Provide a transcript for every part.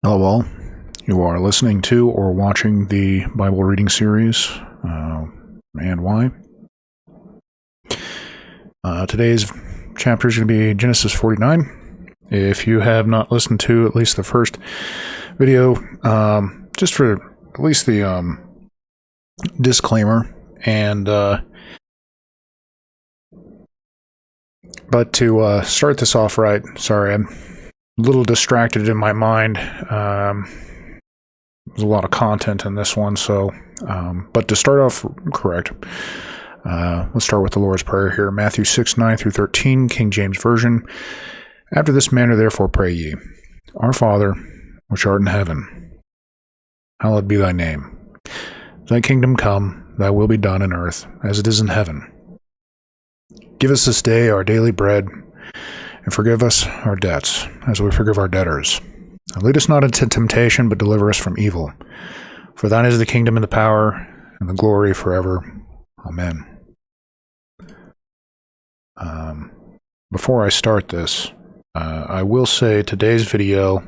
Hello, all. You are listening to or watching the Bible reading series, and why? Today's chapter is going to be Genesis 49. If you have not listened to at least the first video, just for at least the disclaimer, and but to start this off right, sorry, I'm a little distracted in my mind. There's a lot of content in this one, so but to start off correct, let's start with the Lord's Prayer here. Matthew 6:9-13, King James Version. After this manner therefore pray ye, Our Father, which art in heaven, hallowed be thy name. Thy kingdom come, thy will be done in earth, as it is in heaven. Give us this day our daily bread, and forgive us our debts, as we forgive our debtors. And lead us not into temptation, but deliver us from evil. For thine is the kingdom and the power and the glory forever. Amen. Before I start this, I will say today's video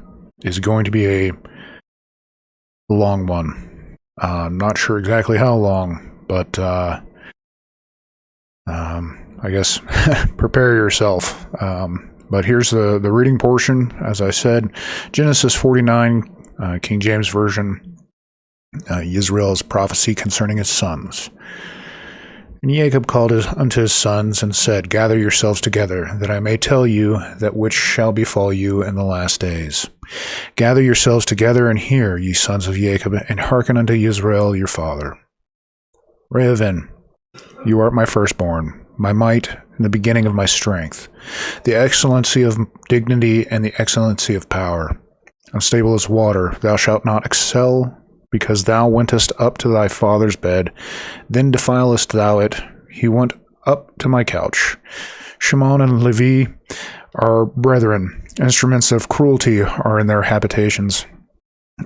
is going to be a long one. I'm not sure exactly how long, but I guess prepare yourself. But here's the reading portion. As I said, Genesis 49, King James Version, Israel's prophecy concerning his sons. And Jacob called unto his sons and said, Gather yourselves together, that I may tell you that which shall befall you in the last days. Gather yourselves together and hear, ye sons of Jacob, and hearken unto Israel your father. Reuben, you art my firstborn, my might, and the beginning of my strength, the excellency of dignity and the excellency of power. Unstable as water, thou shalt not excel, because thou wentest up to thy father's bed, then defilest thou it. He went up to my couch. Shimon and Levi are brethren, instruments of cruelty are in their habitations.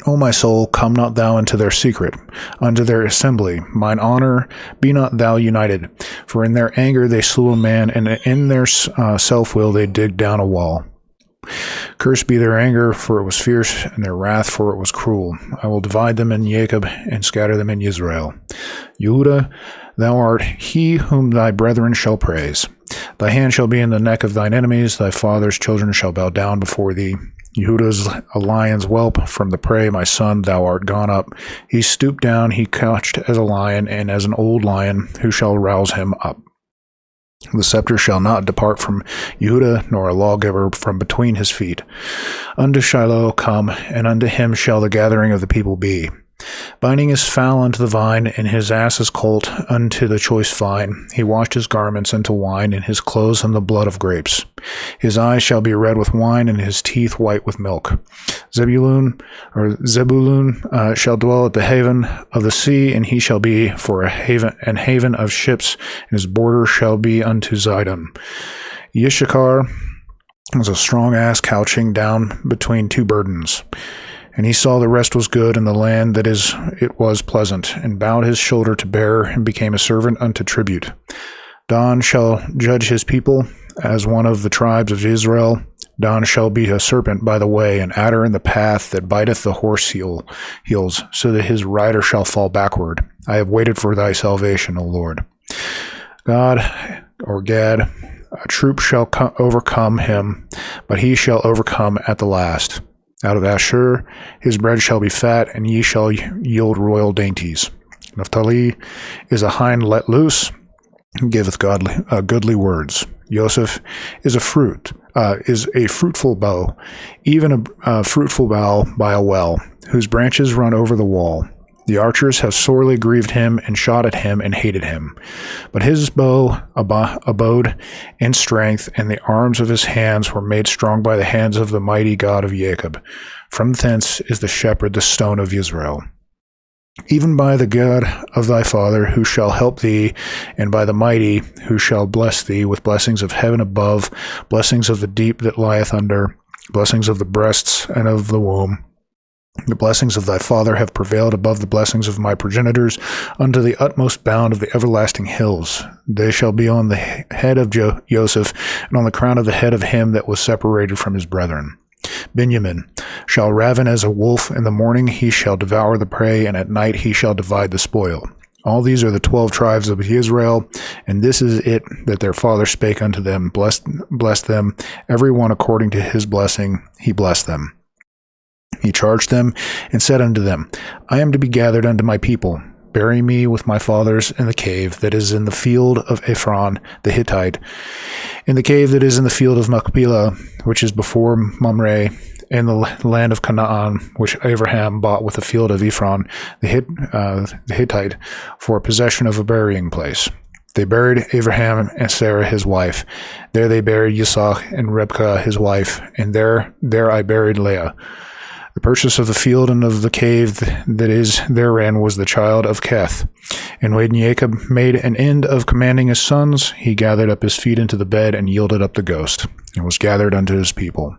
O my soul, come not thou into their secret, unto their assembly. Mine honor, be not thou united. For in their anger they slew a man, and in their self-will they digged down a wall. Cursed be their anger, for it was fierce, and their wrath, for it was cruel. I will divide them in Jacob, and scatter them in Israel. Yehuda, thou art he whom thy brethren shall praise. Thy hand shall be in the neck of thine enemies, thy father's children shall bow down before thee. Yehuda's a lion's whelp from the prey, my son, thou art gone up. He stooped down, he couched as a lion, and as an old lion, who shall rouse him up? The scepter shall not depart from Yehuda, nor a lawgiver from between his feet. Unto Shiloh come, and unto him shall the gathering of the people be. Binding his fowl unto the vine, and his ass's colt unto the choice vine. He washed his garments into wine, and his clothes in the blood of grapes. His eyes shall be red with wine, and his teeth white with milk. Zebulun shall dwell at the haven of the sea, and he shall be for a haven of ships, and his border shall be unto Zidon. Yishakar was a strong ass couching down between two burdens. And he saw the rest was good, and the land that is it was pleasant, and bowed his shoulder to bear, and became a servant unto tribute. Dan shall judge his people, as one of the tribes of Israel. Dan shall be a serpent by the way, an adder in the path that biteth the horse heels, so that his rider shall fall backward. I have waited for thy salvation, O Lord. God, or Gad, a troop shall overcome him, but he shall overcome at the last. Out of Asher his bread shall be fat, and ye shall yield royal dainties. Naphtali is a hind let loose, and giveth goodly words. Joseph is a fruitful bough, even a fruitful bough by a well, whose branches run over the wall. The archers have sorely grieved him, and shot at him, and hated him. But his bow abode in strength, and the arms of his hands were made strong by the hands of the mighty God of Jacob. From thence is the shepherd the stone of Israel. Even by the God of thy father, who shall help thee, and by the mighty, who shall bless thee with blessings of heaven above, blessings of the deep that lieth under, blessings of the breasts and of the womb. The blessings of thy father have prevailed above the blessings of my progenitors unto the utmost bound of the everlasting hills. They shall be on the head of Joseph, and on the crown of the head of him that was separated from his brethren. Benjamin shall raven as a wolf. In the morning he shall devour the prey, and at night he shall divide the spoil. All these are the 12 tribes of Israel, and this is it that their father spake unto them. Bless them, every one according to his blessing, he blessed them. He charged them and said unto them, I am to be gathered unto my people. Bury me with my fathers in the cave that is in the field of Ephron the Hittite, in the cave that is in the field of Machpelah, which is before Mamre, in the land of Canaan, which Abraham bought with the field of Ephron the Hittite for possession of a burying place. They buried Abraham and Sarah his wife. There they buried Yitzhak and Rebekah his wife, and there I buried Leah. The purchase of the field and of the cave that is therein was the child of Keth. And when Jacob made an end of commanding his sons, he gathered up his feet into the bed and yielded up the ghost, and was gathered unto his people.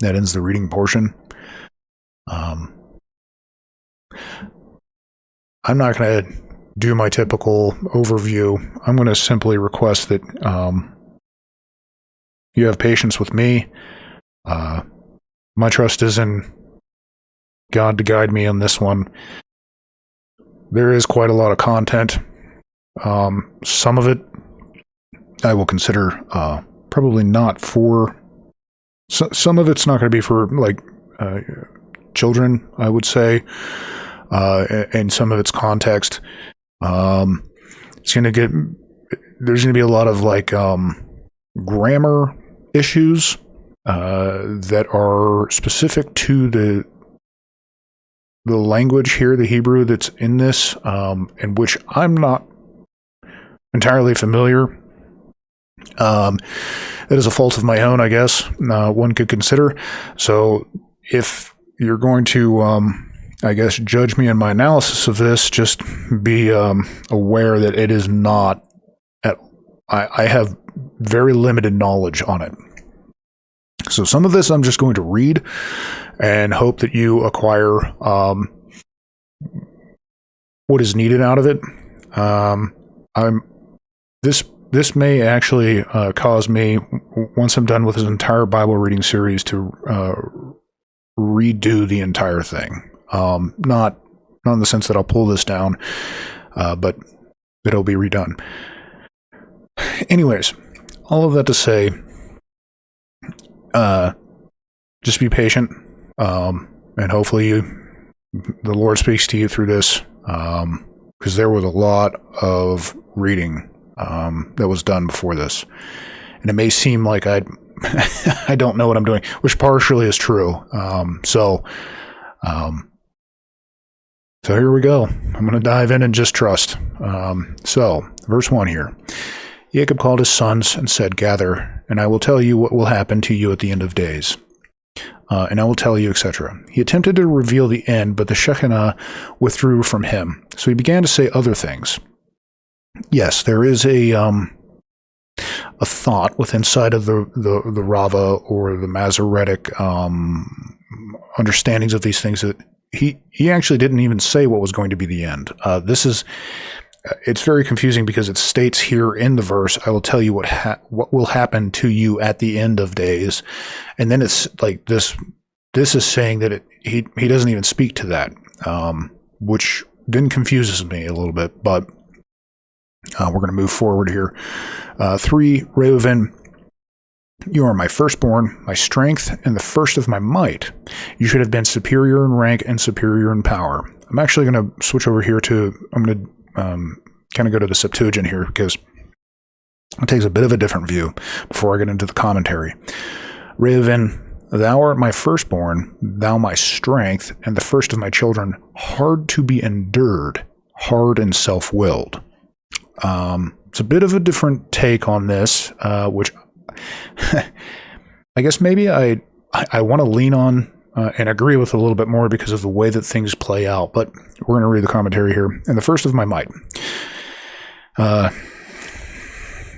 That ends the reading portion. I'm not going to do my typical overview. I'm going to simply request that you have patience with me. My trust is in God to guide me on this one. There is quite a lot of content. Some of it I will consider probably not for... some of it's not going to be for children, I would say, and some of its context. It's going to get... there's going to be a lot of grammar issues that are specific to the language here, the Hebrew that's in this, in which I'm not entirely familiar. That is a fault of my own, I guess, one could consider. So if you're going to, judge me in my analysis of this, just be aware that it is not I have very limited knowledge on it. So some of this I'm just going to read and hope that you acquire what is needed out of it. This may actually cause me, once I'm done with this entire Bible reading series, to redo the entire thing. Not in the sense that I'll pull this down, but that it'll be redone. Anyways, all of that to say, just be patient, and hopefully the Lord speaks to you through this, because there was a lot of reading that was done before this, and it may seem like I don't know what I'm doing, which partially is true. So here we go. I'm going to dive in and just trust. So verse 1 here. Jacob called his sons and said, Gather, and I will tell you what will happen to you at the end of days. And I will tell you, etc. He attempted to reveal the end, but the Shekinah withdrew from him. So he began to say other things. Yes, there is a thought within inside of the Rava or the Masoretic understandings of these things that he actually didn't even say what was going to be the end. It's very confusing because it states here in the verse, I will tell you what will happen to you at the end of days. And then it's like this is saying that he doesn't even speak to that, which then confuses me a little bit, but we're going to move forward here. 3, Reuven, you are my firstborn, my strength, and the first of my might. You should have been superior in rank and superior in power. I'm actually going to switch over here I'm going to kind of go to the Septuagint here, because it takes a bit of a different view before I get into the commentary. Reuven, thou art my firstborn, thou my strength, and the first of my children, hard to be endured, hard and self-willed. It's a bit of a different take on this, which I guess maybe I want to lean on and agree with a little bit more because of the way that things play out. But we're going to read the commentary here. And the first of my might.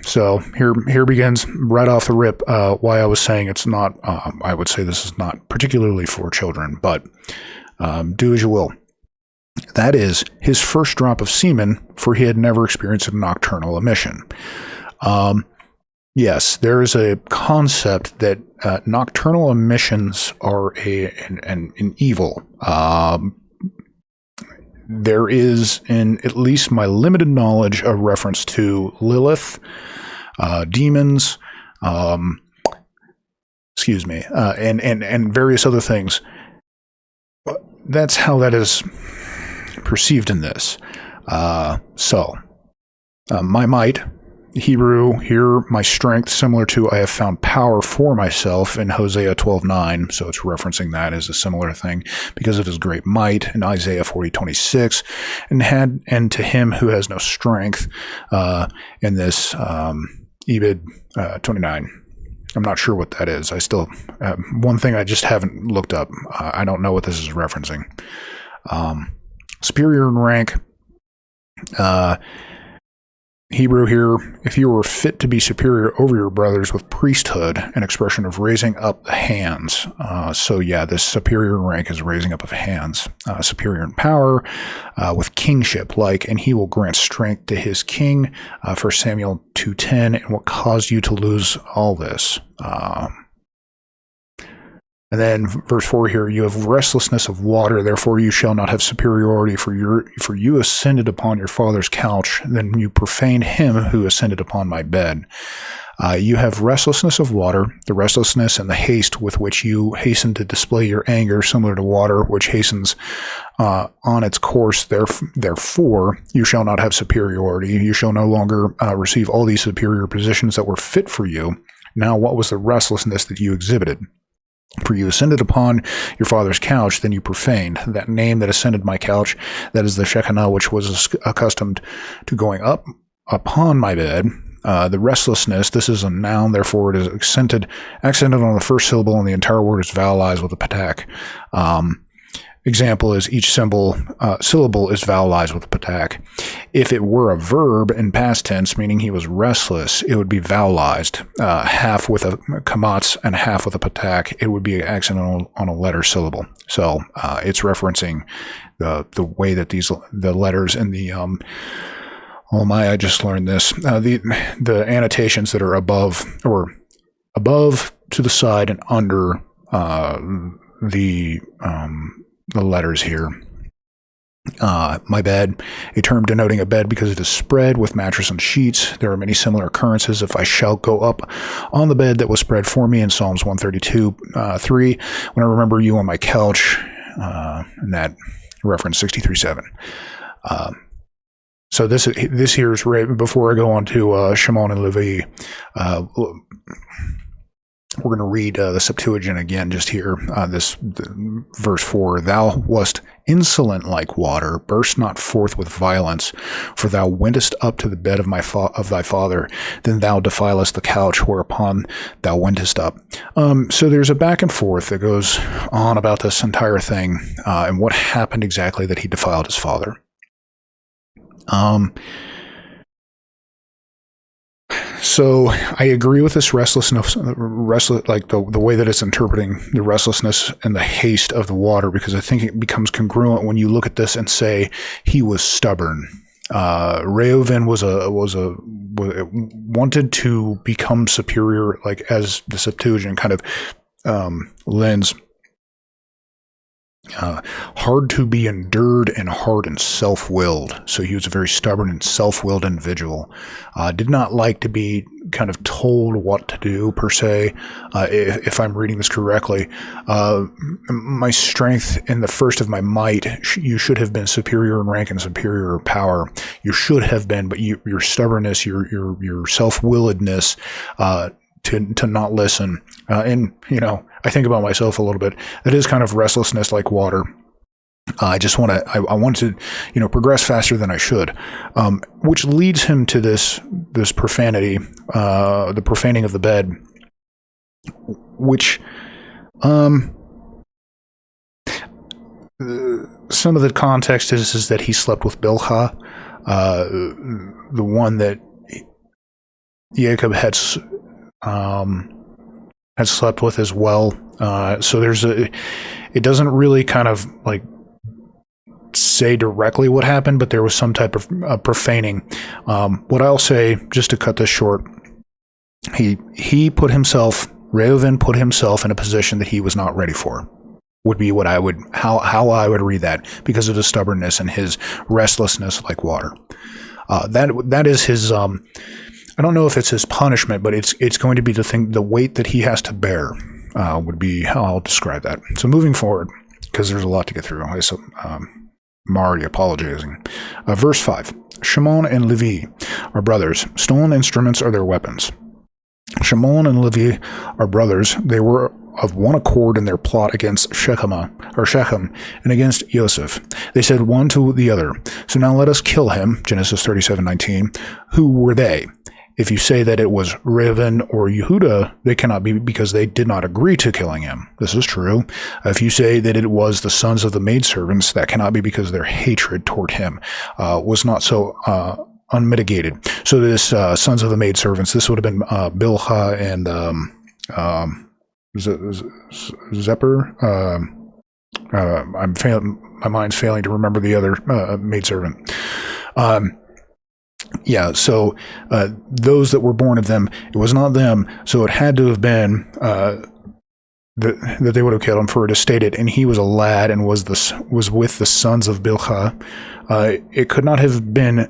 So here begins right off the rip why I was saying it's not, I would say this is not particularly for children, but do as you will. That is his first drop of semen, for he had never experienced a nocturnal emission. Yes, there is a concept that nocturnal emissions are an evil. There is, in at least my limited knowledge, a reference to Lilith, demons, and various other things. That's how that is perceived in this. My might, Hebrew here, my strength, similar to I have found power for myself in Hosea 12:9, so it's referencing that as a similar thing, because of his great might in Isaiah 40:26, and to him who has no strength in this Ebed 29. I'm not sure what that is. I still, one thing I just haven't looked up. I don't know what this is referencing. Superior in rank, Hebrew here, if you were fit to be superior over your brothers with priesthood, an expression of raising up the hands. This superior in rank is raising up of hands. Superior in power, with kingship, and he will grant strength to his king, 1 Samuel 2:10, and what caused you to lose all this. And then verse 4 here, you have restlessness of water, therefore you shall not have superiority, for you ascended upon your father's couch, then you profaned him who ascended upon my bed. You have restlessness of water, the restlessness and the haste with which you hasten to display your anger, similar to water, which hastens on its course. Therefore, you shall not have superiority. You shall no longer receive all these superior positions that were fit for you. Now, what was the restlessness that you exhibited? For you ascended upon your father's couch, then you profaned that name that ascended my couch, that is the Shekinah, which was accustomed to going up upon my bed. The restlessness, this is a noun, therefore it is accented on the first syllable, and the entire word is vowelized with a patak. Example is each syllable is vowelized with a patak. If it were a verb in past tense, meaning he was restless, it would be vowelized, half with a kamatz and half with a patak. It would be an accent on a letter syllable. So it's referencing the way that the letters in the I just learned this. The annotations that are above to the side and under the letters here. My bed, a term denoting a bed because it is spread with mattress and sheets. There are many similar occurrences. If I shall go up on the bed that was spread for me in Psalms 132:3, when I remember you on my couch, and that reference 63:7. So this here is right before I go on to Shimon and Levi. We're going to read the Septuagint again just here, verse 4. Thou wast insolent like water, burst not forth with violence, for thou wentest up to the bed of thy father, then thou defilest the couch whereupon thou wentest up. So there's a back and forth that goes on about this entire thing, and what happened exactly that he defiled his father. So I agree with this restlessness, like the way that it's interpreting the restlessness and the haste of the water, because I think it becomes congruent when you look at this and say he was stubborn. Reuven wanted to become superior, like as the Septuagint kind of lends. Hard to be endured and hard and self-willed. So he was a very stubborn and self-willed individual. Did not like to be kind of told what to do, per se, if I'm reading this correctly. My strength in the first of my might, you should have been superior in rank and superior in power. You should have been, but your stubbornness, your self-willedness, to not listen. And, I think about myself a little bit. That is kind of restlessness like water. I want to, progress faster than I should, which leads him to this profanity, the profaning of the bed, which, some of the context is that he slept with Bilhah, the one that Jacob had slept with as well. So it doesn't really kind of like say directly what happened, but there was some type of profaning. What I'll say, just to cut this short, Reuven put himself in a position that he was not ready for. Would be what how I would read that, because of his stubbornness and his restlessness like water. That is his. I don't know if it's his punishment, but it's going to be the weight that he has to bear. Would be how I'll describe that. So moving forward, because there's a lot to get through. I'm already apologizing. Verse 5. Shimon and Levi are brothers. Stolen instruments are their weapons. Shimon and Levi are brothers. They were of one accord in their plot against Shechem and against Yosef. They said one to the other, "So now let us kill him." Genesis 37:19. Who were they? If you say that it was Reuven or Yehuda, they cannot be, because they did not agree to killing him. This is true. If you say that it was the sons of the maidservants, that cannot be, because their hatred toward him was not so unmitigated. So this sons of the maidservants, this would have been Bilhah and Zephyr. My mind's failing to remember the other maidservant. So those that were born of them, it was not them, so it had to have been that they would have killed him, for it is stated, and he was a lad and was with the sons of Bilhah. It could not have been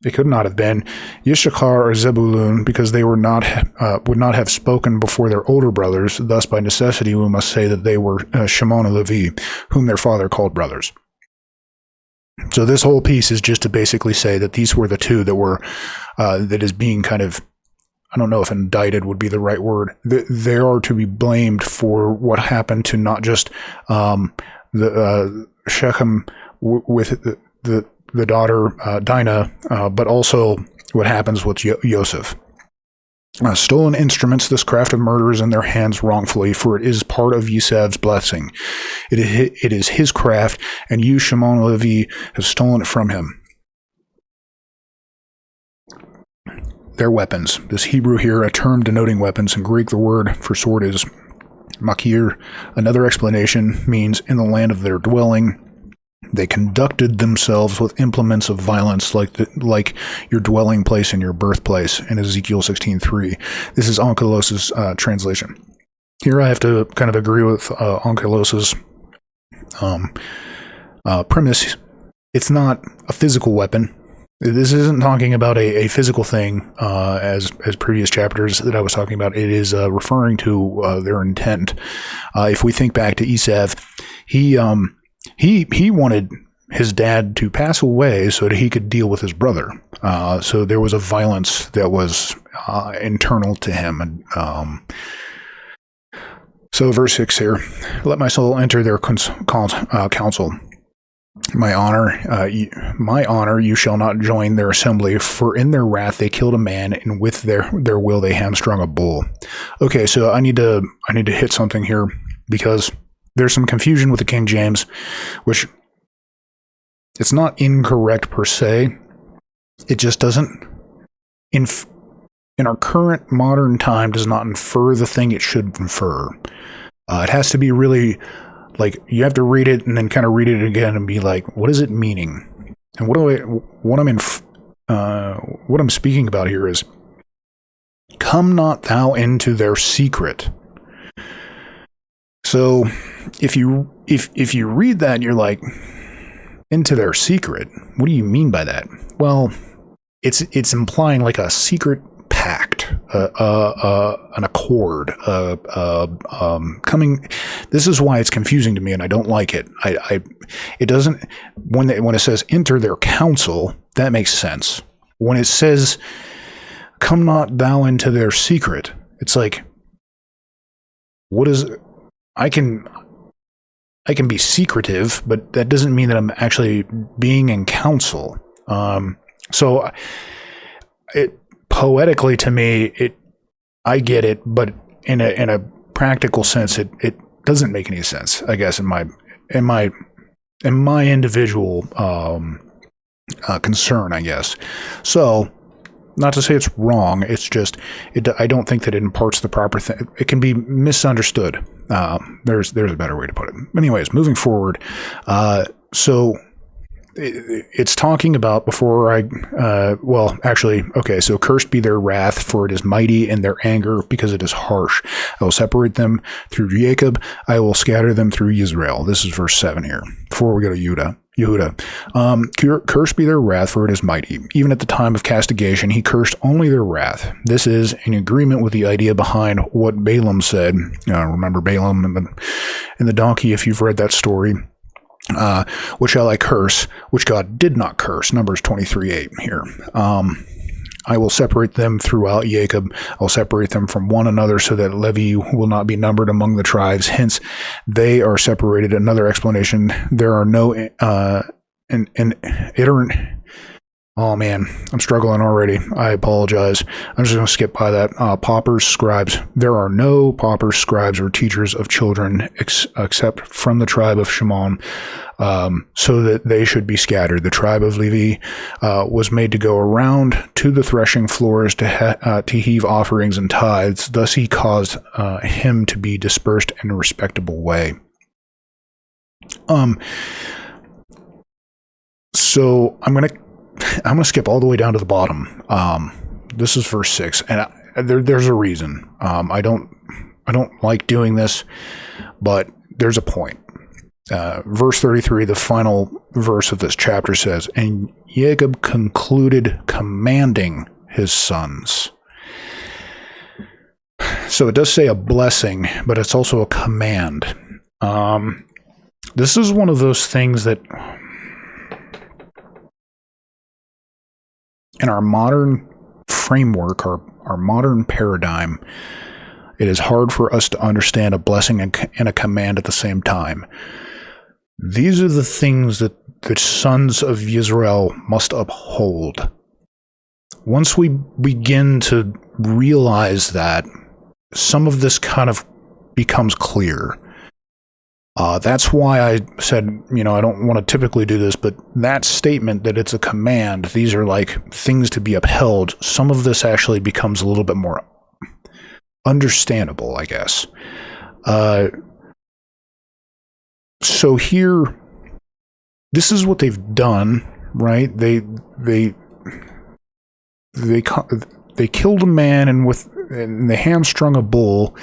Yishachar or Zebulun, because they would not have spoken before their older brothers. Thus, by necessity, we must say that they were Shimon and Levi, whom their father called brothers. So this whole piece is just to basically say that these were the two that were that is being kind of, I don't know if indicted would be the right word. They are to be blamed for what happened to not just the Shechem with the daughter Dinah, but also what happens with Yosef. Stolen instruments, this craft of murder is in their hands wrongfully, for it is part of Yosef's blessing. It is his craft, and you, Shimon and Levi, have stolen it from him. Their weapons. This Hebrew here, a term denoting weapons. In Greek, the word for sword is makir. Another explanation means in the land of their dwelling. They conducted themselves with implements of violence, like your dwelling place and your birthplace, in Ezekiel 16:3. This is Onkelos' translation. Here I have to kind of agree with Onkelos' premise. It's not a physical weapon. This isn't talking about a physical thing, as previous chapters that I was talking about. It is referring to their intent. If we think back to Esav, he wanted his dad to pass away so that he could deal with his brother. So there was a violence that was internal to him. So verse 6 here, let my soul enter their council. My honor, you shall not join their assembly, for in their wrath they killed a man, and with their will they hamstrung a bull. Okay, so I need to hit something here, because there's some confusion with the King James, which it's not incorrect per se. It just doesn't, in our current modern time, does not infer the thing it should infer. It has to be really, like, you have to read it and then kind of read it again and be like, what is it meaning? And what I'm speaking about here is, come not thou into their secret. So if you read that, you're like, into their secret. What do you mean by that? Well, it's implying like a secret pact, an accord, coming. This is why it's confusing to me, and I don't like it. It doesn't, when it says enter their council, that makes sense. When it says come not thou into their secret, it's like, what is? I can be secretive, but that doesn't mean that I'm actually being in council. So it poetically, to me, I get it, but in a practical sense, it doesn't make any sense, I guess, in my individual concern, I guess. So, not to say it's wrong, it's just I don't think that it imparts the proper thing. It can be misunderstood. There's a better way to put it. Anyways, moving forward, so it's talking about before so cursed be their wrath, for it is mighty, and their anger, because it is harsh. I will separate them through Jacob. I will scatter them through Israel. This is verse 7 here, before we go to Yehuda. Cursed be their wrath, for it is mighty. Even at the time of castigation, he cursed only their wrath. This is in agreement with the idea behind what Balaam said. Remember Balaam and the donkey, if you've read that story. What shall I curse, which God did not curse? Numbers 23:8 here. I will separate them throughout Jacob. I will separate them from one another, so that Levi will not be numbered among the tribes. Hence, they are separated. Another explanation: there are no Oh man, I'm struggling already. I apologize. I'm just going to skip by that. Paupers, scribes. There are no paupers, scribes, or teachers of children except from the tribe of Shimon, so that they should be scattered. The tribe of Levi was made to go around to the threshing floors to heave offerings and tithes. Thus he caused him to be dispersed in a respectable way. So I'm going to skip all the way down to the bottom. This is verse 6, and there's a reason. I don't like doing this, but there's a point. Verse 33, the final verse of this chapter says, "And Jacob concluded commanding his sons." So it does say a blessing, but it's also a command. This is one of those things that in our modern framework, our modern paradigm, it is hard for us to understand a blessing and a command at the same time. These are the things that the sons of Israel must uphold. Once we begin to realize that, some of this kind of becomes clear. That's why I said, I don't want to typically do this, but that statement that it's a command, these are like things to be upheld, some of this actually becomes a little bit more understandable, I guess. So here, this is what they've done, right? They killed a man and they hamstrung a bull.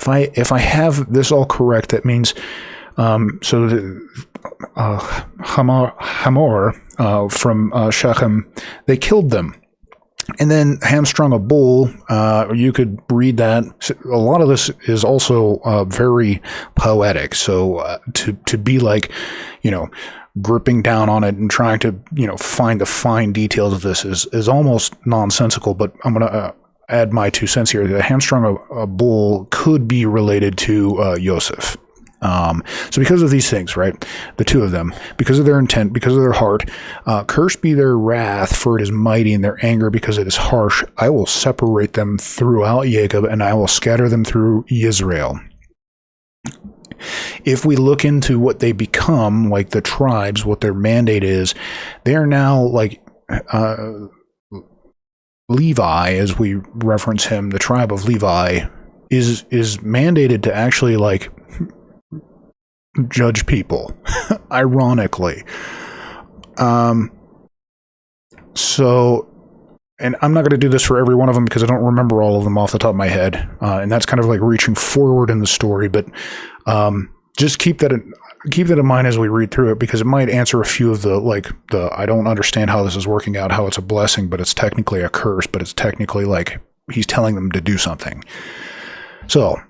If I have this all correct, that means Hamor from Shechem, they killed them. And then hamstrung a bull. You could read that. A lot of this is also very poetic. So to be like, gripping down on it and trying to, find the fine details of this is almost nonsensical. But I'm going to add my 2 cents here. The hamstrung a bull could be related to Yosef. So because of these things, right, the two of them, because of their intent, because of their heart, cursed be their wrath, for it is mighty, and their anger, because it is harsh. I will separate them throughout Jacob, and I will scatter them through Israel. If we look into what they become, like the tribes, what their mandate is, they are now like Levi, as we reference him, the tribe of Levi, is mandated to actually like judge people, ironically. So, and I'm not going to do this for every one of them because I don't remember all of them off the top of my head, and that's kind of like reaching forward in the story. But just keep that in mind as we read through it, because it might answer a few of the I don't understand how this is working out, how it's a blessing, but it's technically a curse, but it's technically like he's telling them to do something. So,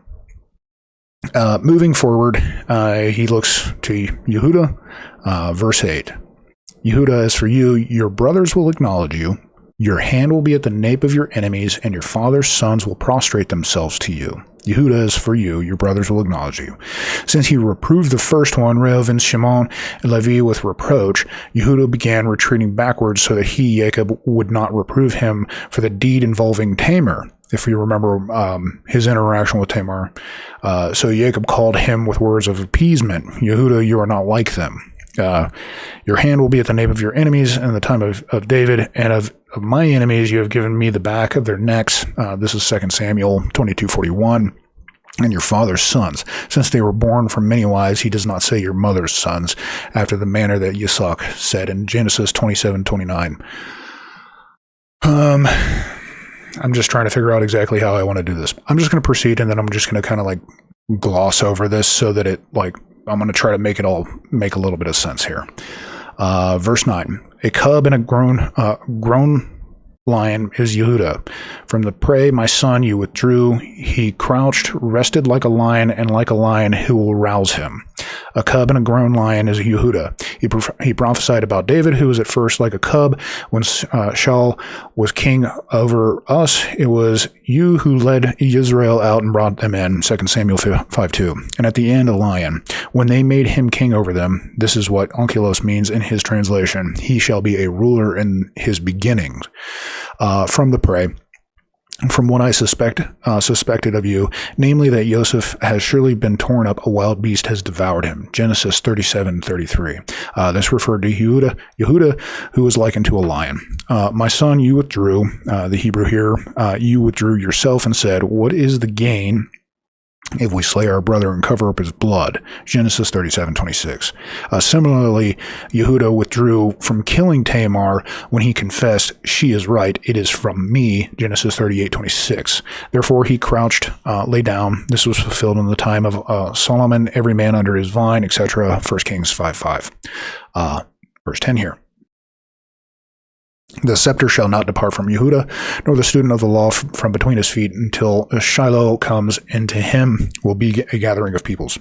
moving forward, he looks to Yehuda, verse 8. Yehuda, as for you, your brothers will acknowledge you. Your hand will be at the nape of your enemies, and your father's sons will prostrate themselves to you. Yehuda, as for you, your brothers will acknowledge you. Since he reproved the first one, Reuven, Shimon, and Levi, with reproach, Yehuda began retreating backwards so that he, Jacob, would not reprove him for the deed involving Tamar. If you remember his interaction with Tamar. So Jacob called him with words of appeasement. Yehuda, you are not like them. Your hand will be at the nape of your enemies, and in the time of David, and of my enemies you have given me the back of their necks. This is 2 Samuel 22:41. and your father's sons. Since they were born from many wives, he does not say your mother's sons, after the manner that Yitzhak said in Genesis 27:29. I'm just trying to figure out exactly how I want to do this. I'm just going to proceed, and then I'm just going to kind of like gloss over this so that it like I'm going to try to make it all make a little bit of sense here. Verse 9: a cub and a grown lion is Yehuda. From the prey, my son, you withdrew. He crouched, rested like a lion, and like a lion who will rouse him. A cub and a grown lion is Yehuda. He prophesied about David, who was at first like a cub. When Shaul was king over us, it was you who led Israel out and brought them in, 2 Samuel 5:2. And at the end, a lion. When they made him king over them, this is what Onkelos means in his translation: he shall be a ruler in his beginnings. From the prey, from what I suspected of you, namely that Joseph has surely been torn up, a wild beast has devoured him. Genesis 37:33. This referred to Yehuda, who was likened to a lion. My son, you withdrew, the Hebrew here, you withdrew yourself and said, what is the gain if we slay our brother and cover up his blood? Genesis 37:26. Similarly, Yehuda withdrew from killing Tamar when he confessed, she is right, it is from me. Genesis 38:26. Therefore he crouched, lay down. This was fulfilled in the time of Solomon, every man under his vine, etc. 1 Kings 5:5. Verse 10 here. The scepter shall not depart from Yehuda, nor the student of the law from between his feet, until Shiloh comes, and to him will be a gathering of peoples.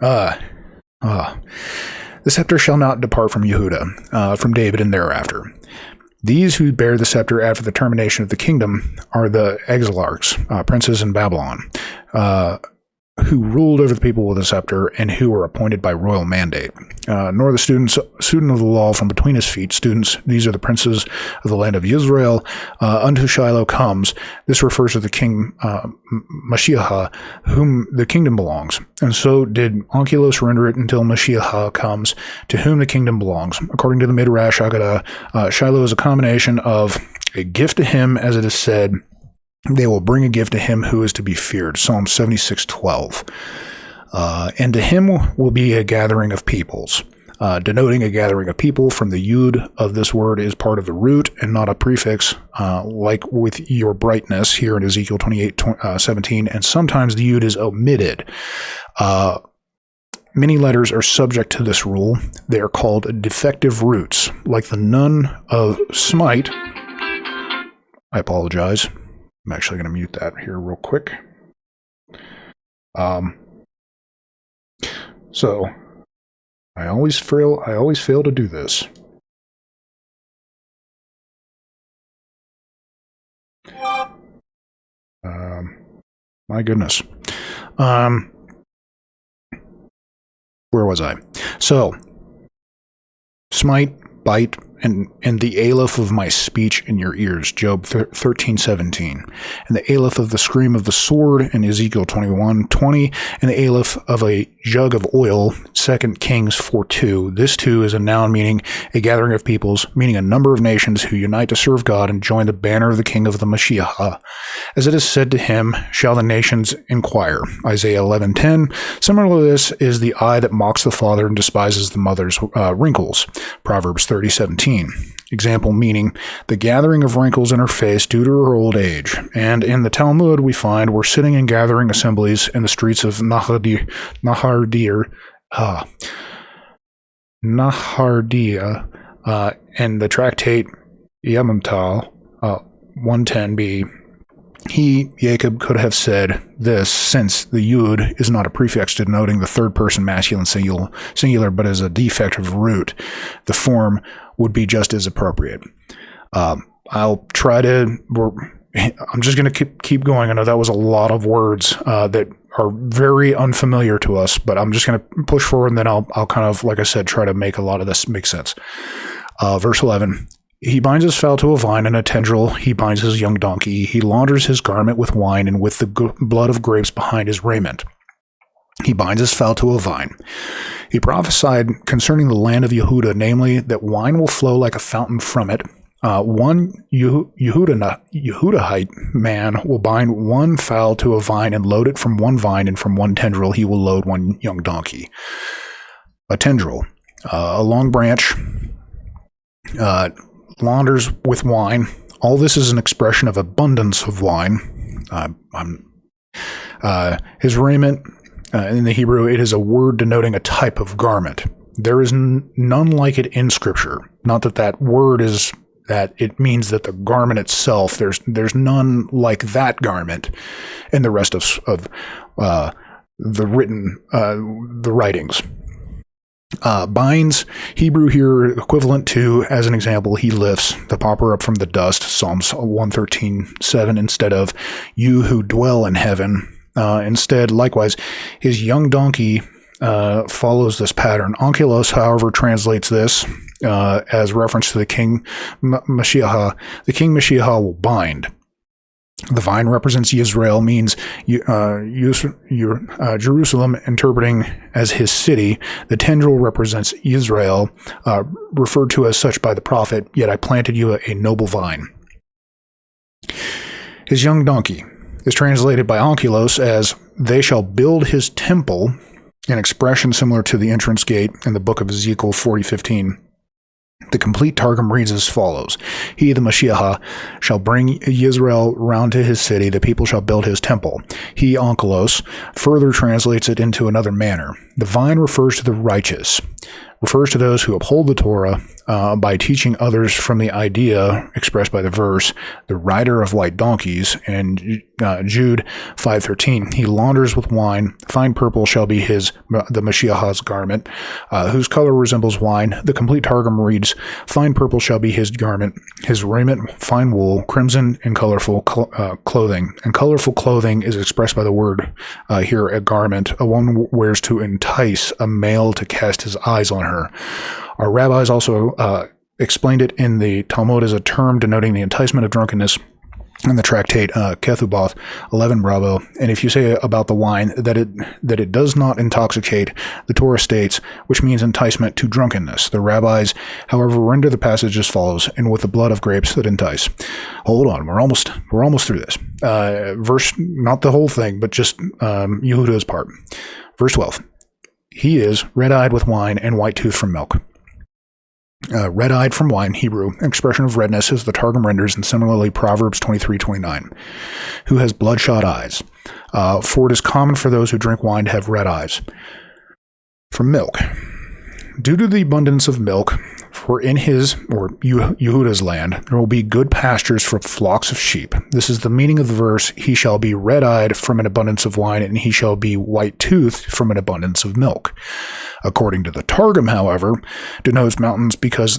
The scepter shall not depart from Yehuda, from David and thereafter. These who bear the scepter after the termination of the kingdom are the exilarchs, princes in Babylon, who ruled over the people with a scepter and who were appointed by royal mandate. Nor the student of the law from between his feet. Students, these are the princes of the land of Israel. Unto Shiloh comes. This refers to the king Mashiach, whom the kingdom belongs. And so did Onkelos render it until Mashiach comes, to whom the kingdom belongs. According to the Midrash Haggadah, Shiloh is a combination of a gift to him, as it is said, they will bring a gift to him who is to be feared. Psalm 76:12. And to him will be a gathering of peoples. Denoting a gathering of people from the yud of this word is part of the root and not a prefix, like with your brightness here in Ezekiel 28:17. And sometimes the yud is omitted. Many letters are subject to this rule. They are called defective roots, like the nun of smite. I apologize. I'm actually going to mute that here real quick. So I always fail to do this. My goodness. Where was I? So, smite, bite, and the aleph of my speech in your ears, Job 13:17, and the aleph of the scream of the sword in Ezekiel 21:20, and the aleph of a jug of oil, 2 Kings 4:2. This too is a noun meaning a gathering of peoples, meaning a number of nations who unite to serve God and join the banner of the king of the Mashiach. As it is said to him, shall the nations inquire. Isaiah 11:10. Similarly, this is the eye that mocks the father and despises the mother's wrinkles. Proverbs 30:17. Example meaning the gathering of wrinkles in her face due to her old age. And in the Talmud, we find we're sitting in gathering assemblies in the streets of Nahardia, and the tractate Yamamtal 110b. He, Jacob, could have said this, since the yud is not a prefix denoting the third person masculine singular, but as a defective root, the form would be just as appropriate. I'll try to. I'm just going to keep going. I know that was a lot of words that are very unfamiliar to us, but I'm just going to push forward, and then I'll kind of, like I said, try to make a lot of this make sense. Verse 11. He binds his fowl to a vine and a tendril. He binds his young donkey. He launders his garment with wine and with the blood of grapes behind his raiment. He binds his fowl to a vine. He prophesied concerning the land of Yehuda, namely, that wine will flow like a fountain from it. One Yehudahite man will bind one fowl to a vine and load it from one vine, and from one tendril he will load one young donkey. A tendril, a long branch, launders with wine. All this is an expression of abundance of wine. His raiment, in the Hebrew, it is a word denoting a type of garment. There is none like it in Scripture. Not that that word is that it means that the garment itself, there's none like that garment in the rest of the writings. Binds, Hebrew here equivalent to, as an example, he lifts the pauper up from the dust, Psalms 113:7, instead of you who dwell in heaven. Instead, likewise, his young donkey follows this pattern. Onkelos, however, translates this as reference to the king Mashiach. The king Mashiach will bind. The vine represents Yisrael, means Jerusalem, interpreting as his city. The tendril represents Israel, referred to as such by the prophet, yet I planted you a noble vine. His young donkey is translated by Onkelos as they shall build his temple, an expression similar to the entrance gate in the book of Ezekiel 40:15. The complete Targum reads as follows: He, the Mashiach, shall bring Yisrael round to his city, the people shall build his temple. He, Onkelos, further translates it into another manner. The vine refers to the righteous, refers to those who uphold the Torah by teaching others from the idea expressed by the verse, the rider of white donkeys, and Jude 5:13. He launders with wine. Fine purple shall be the Mashiach's garment, whose color resembles wine. The complete Targum reads, fine purple shall be his garment, his raiment, fine wool, crimson, and colorful clothing. And colorful clothing is expressed by the word here, a garment, one wears to entice a male to cast his eyes on her. Our rabbis also explained it in the Talmud as a term denoting the enticement of drunkenness in the tractate Kethuboth 11 Bravo. And if you say about the wine that it does not intoxicate, the Torah states, which means enticement to drunkenness. The rabbis, however, render the passage as follows: and with the blood of grapes that entice. Hold on, we're almost through this. Verse, not the whole thing, but just Yehuda's part. Verse 12. He is red-eyed with wine and white-toothed from milk. Red-eyed from wine, Hebrew, expression of redness, as the Targum renders, and similarly Proverbs 23:29, who has bloodshot eyes. For it is common for those who drink wine to have red eyes. From milk. Due to the abundance of milk, for in his, or Yehuda's land, there will be good pastures for flocks of sheep. This is the meaning of the verse, he shall be red-eyed from an abundance of wine, and he shall be white-toothed from an abundance of milk. According to the Targum, however, denotes mountains because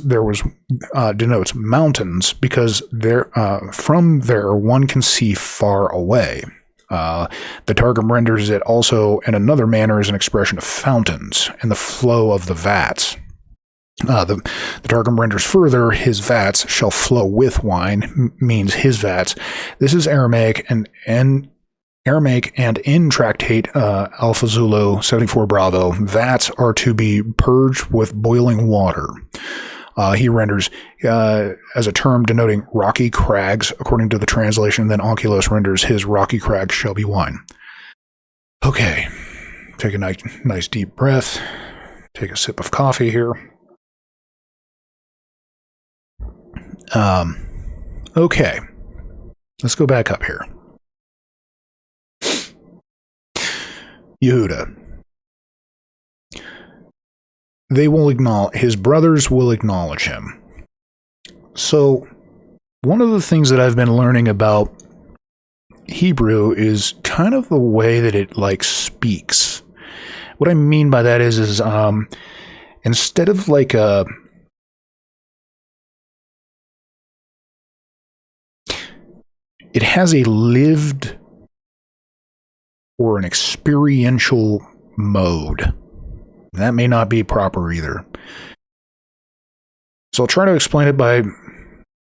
from there one can see far away. The Targum renders it also in another manner as an expression of fountains and the flow of the vats. The Targum renders further, his vats shall flow with wine, means his vats. This is Aramaic and in tractate Alpha Zulu 74 Bravo, vats are to be purged with boiling water. He renders as a term denoting rocky crags, according to the translation. Then Onkelos renders his rocky crags shall be wine. Okay, take a nice deep breath. Take a sip of coffee here. Okay, let's go back up here. Yehuda. His brothers will acknowledge him. So, one of the things that I've been learning about Hebrew is kind of the way that it speaks. What I mean by that is instead of it has a lived or an experiential mode. That may not be proper either. So I'll try to explain it by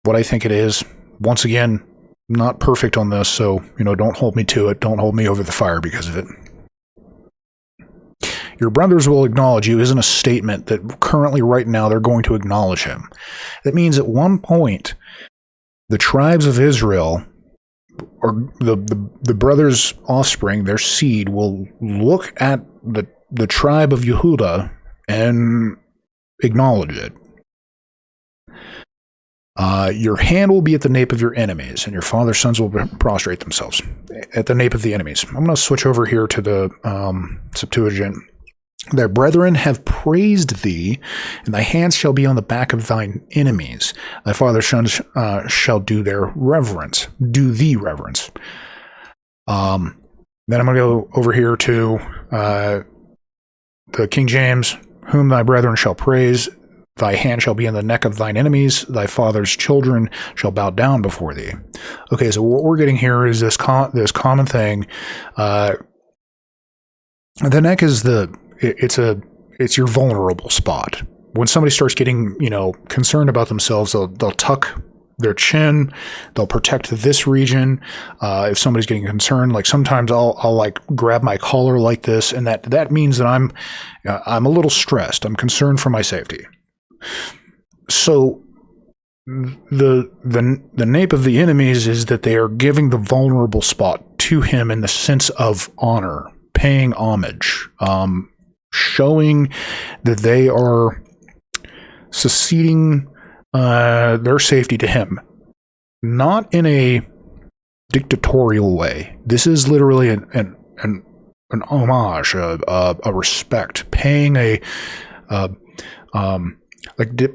what I think it is. Once again, not perfect on this, so, don't hold me to it. Don't hold me over the fire because of it. your brothers will acknowledge you isn't a statement that currently right now they're going to acknowledge him. That means at one point, the tribes of Israel, or the brothers' offspring, their seed, will look at the tribe of Yehuda and acknowledge it. Your hand will be at the nape of your enemies, and your father's sons will prostrate themselves at the nape of the enemies. I'm going to switch over here to the Septuagint. Their brethren have praised thee, and thy hands shall be on the back of thine enemies. Thy father's sons shall do their reverence, do thee reverence. Then I'm going to go over here to the King James, whom thy brethren shall praise. Thy hand shall be in the neck of thine enemies. Thy father's children shall bow down before thee. Okay, so what we're getting here is this common thing. The neck is it's your vulnerable spot. When somebody starts getting, concerned about themselves, they'll tuck their chin. They'll protect this region. If somebody's getting concerned, like sometimes I'll like grab my collar like this, and that means that I'm a little stressed. I'm concerned for my safety. So the nape of the enemies is that they are giving the vulnerable spot to him in the sense of honor, paying homage, showing that they are succeeding their safety to him, not in a dictatorial way. This is literally an homage, a respect, paying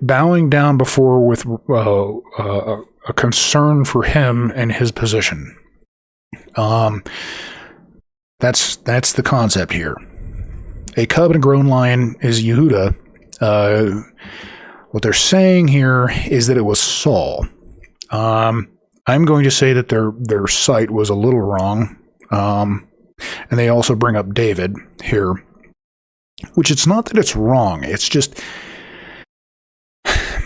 bowing down before with a concern for him and his position. That's the concept here. A cub and a grown lion is Yehuda. What they're saying here is that it was Saul. I'm going to say that their sight was a little wrong. And they also bring up David here, which it's not that it's wrong. It's just,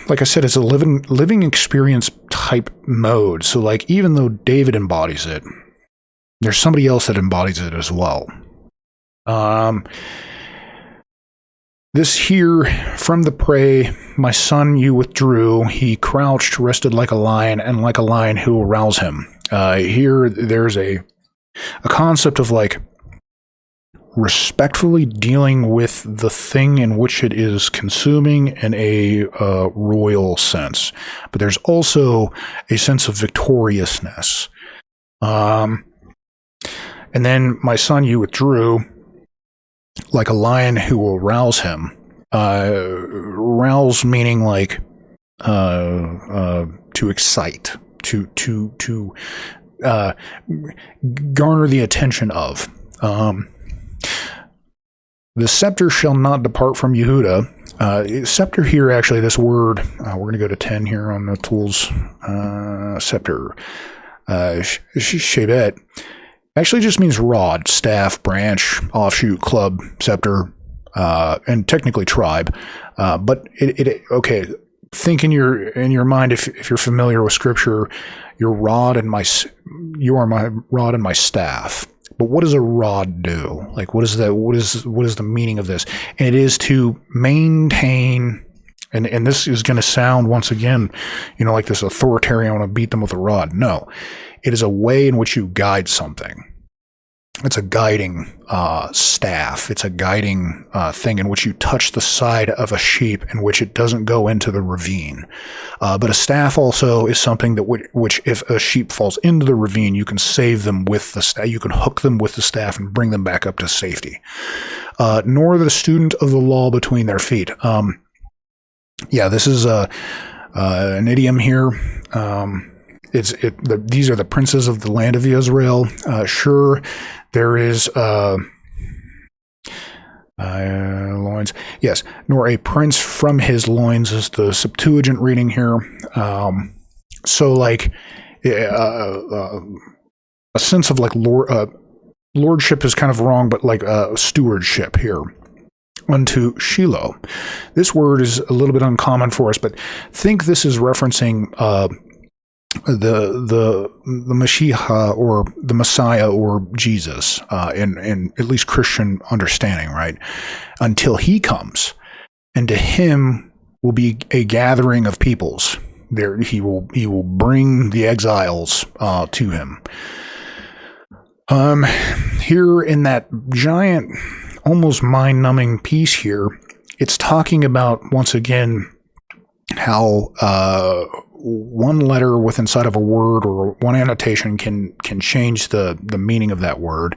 like I said, it's a living experience type mode. So like, even though David embodies it, there's somebody else that embodies it as well. This here, from the prey, my son, you withdrew. He crouched, rested like a lion, and like a lion who will rouse him. Here, there's a concept of like respectfully dealing with the thing in which it is consuming in a royal sense. But there's also a sense of victoriousnness. And then, my son, you withdrew like a lion who will rouse him. Rouse meaning like to excite, to garner the attention of. The scepter shall not depart from Yehuda. Scepter here, actually, this word, we're going to go to 10 here on the tools. Scepter. Shebet. Actually just means rod, staff, branch, offshoot, club, scepter, and technically tribe. But okay, think in your mind, if you're familiar with scripture, you are my rod and my staff. But what does a rod do? Like, what is the meaning of this? And it is to maintain, and this is going to sound once again, like this authoritarian, I want to beat them with a rod. No, it is a way in which you guide something. It's a guiding staff. It's a guiding thing in which you touch the side of a sheep in which it doesn't go into the ravine. But a staff also is something that which if a sheep falls into the ravine, you can save them with the staff. You can hook them with the staff and bring them back up to safety. Nor the student of the law between their feet. This is an idiom here. These are the princes of the land of Israel. Sure, there is loins. Yes, nor a prince from his loins is the Septuagint reading here. So like a sense of like lordship is kind of wrong, but like stewardship here. Unto Shiloh. This word is a little bit uncommon for us, but think this is referencing the Mashiach, or the Messiah, or Jesus, in at least Christian understanding, right? Until he comes, and to him will be a gathering of peoples. There he will bring the exiles to him. Here in that giant, almost mind-numbing piece here, it's talking about, once again, how one letter within inside of a word, or one annotation, can change the meaning of that word.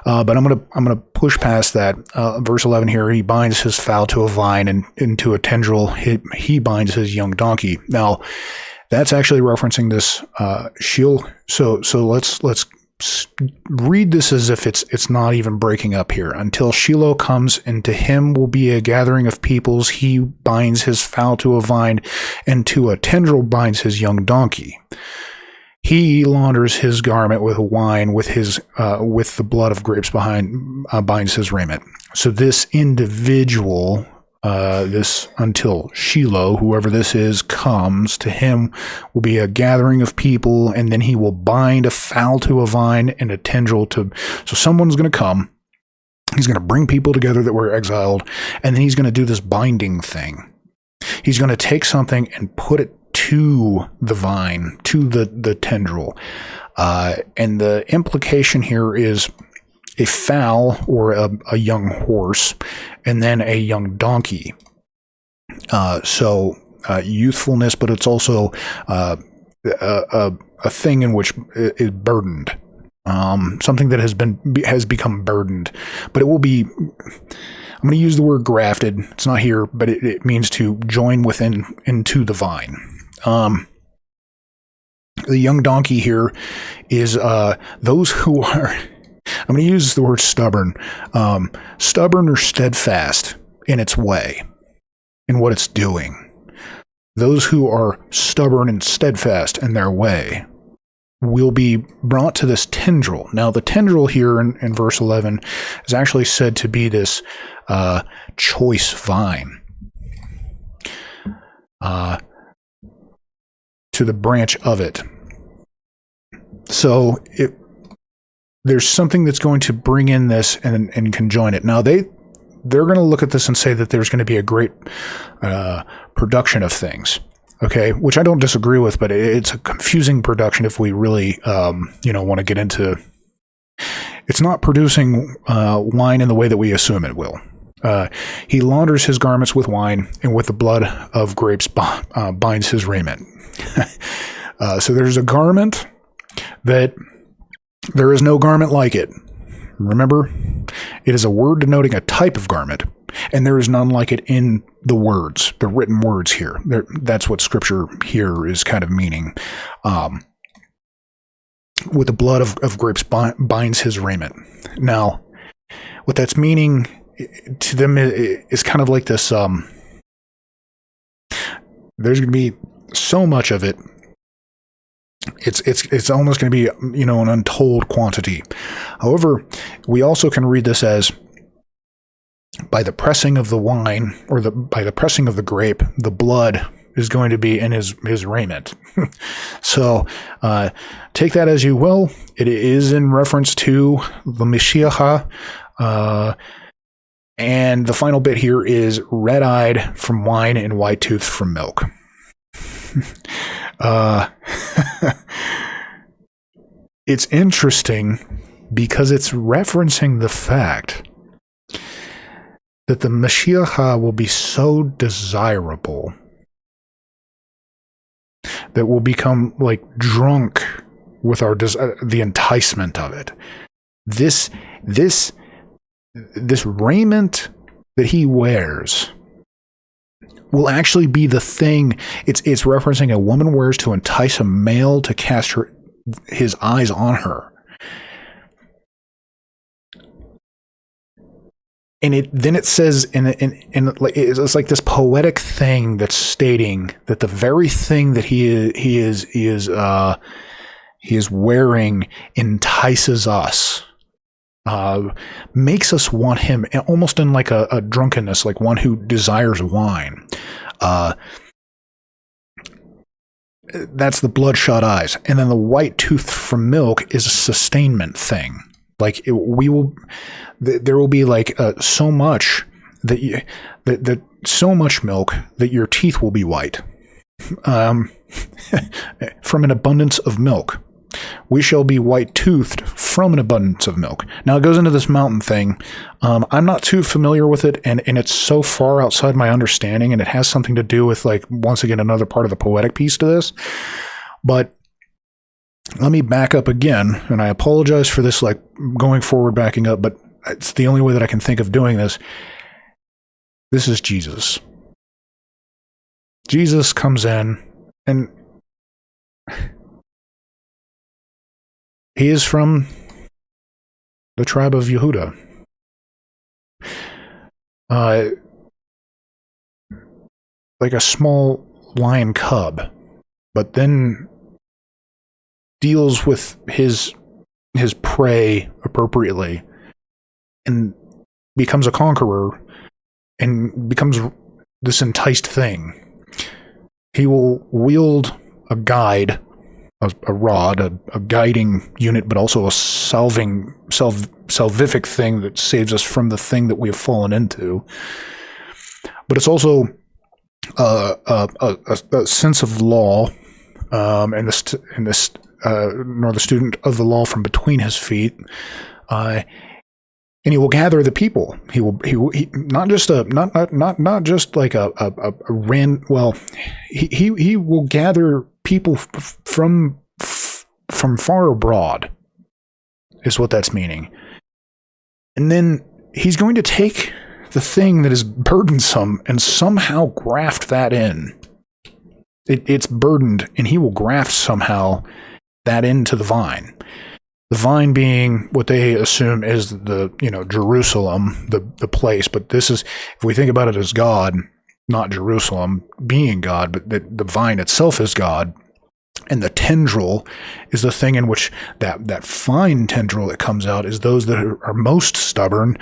But I'm gonna push past that. Verse 11 here: he binds his foal to a vine, and into a tendril he binds his young donkey. Now, that's actually referencing this Sheol. So let's read this as if it's not even breaking up here. Until Shiloh comes, and to him will be a gathering of peoples. He binds his foal to a vine, and to a tendril binds his young donkey. He launders his garment with wine, with the blood of grapes binds his raiment. So this individual, this until Shiloh, whoever this is, comes, to him will be a gathering of people, and then he will bind a foal to a vine and a tendril to. So someone's going to come. He's going to bring people together that were exiled, and then he's going to do this binding thing. He's going to take something and put it to the vine, to the tendril. And the implication here is a foal, or a young horse, and then a young donkey. So youthfulness, but it's also a thing in which is burdened. Something that has become burdened. But it will be, I'm going to use the word grafted. It's not here, but it means to join into the vine. The young donkey here is those who are, I'm going to use the word stubborn. Stubborn or steadfast in its way, in what it's doing. Those who are stubborn and steadfast in their way will be brought to this tendril. Now, the tendril here in verse 11 is actually said to be this choice vine. To the branch of it. So there's something that's going to bring in this and conjoin it. Now, they're going to look at this and say that there's going to be a great production of things. Okay, which I don't disagree with, but it's a confusing production if we really, want to get into. It's not producing wine in the way that we assume it will. He launders his garments with wine, and with the blood of grapes binds his raiment. So there's a garment that there is no garment like it. Remember, it is a word denoting a type of garment, and there is none like it in the words, the written words here. That's what Scripture here is kind of meaning. With the blood of grapes binds his raiment. Now, what that's meaning to them is kind of like this. There's going to be so much of it. It's almost going to be an untold quantity. However, we also can read this as by the pressing of the wine, or by the pressing of the grape, the blood is going to be in his raiment. So take that as you will. It is in reference to the Mashiach. And the final bit here is red-eyed from wine and white-toothed from milk. It's interesting because it's referencing the fact that the Mashiach will be so desirable that we'll become like drunk with the enticement of it. This raiment that he wears will actually be the thing. It's referencing a woman wears to entice a male to cast his eyes on her. And then it says, it's like this poetic thing that's stating that the very thing that he is wearing entices us, makes us want him, almost in like a drunkenness, like one who desires wine. That's the bloodshot eyes. And then the white tooth from milk is a sustainment thing. Like there will be like so much that so much milk that your teeth will be white. From an abundance of milk. We shall be white-toothed from an abundance of milk. Now, it goes into this mountain thing. I'm not too familiar with it, and it's so far outside my understanding, and it has something to do with, like, once again, another part of the poetic piece to this. But let me back up again, and I apologize for this, like, going forward, backing up, but it's the only way that I can think of doing this. This is Jesus. Jesus comes in, and he is from the tribe of Yehuda. Like a small lion cub, but then deals with his prey appropriately and becomes a conqueror and becomes this enticed thing. He will wield a guide, a rod, a guiding unit, but also a salvific thing that saves us from the thing that we have fallen into. But it's also a sense of law, and this nor the student of the law from between his feet. And he will gather the people. He not just like a random. Well, he will gather people from far abroad, is what that's meaning. And then he's going to take the thing that is burdensome and somehow graft that in. It's burdened, and he will graft somehow that into the vine. The vine being what they assume is the, Jerusalem, the place. But this is, if we think about it as God, not Jerusalem being God, but the vine itself is God. And the tendril is the thing in which that fine tendril that comes out is those that are most stubborn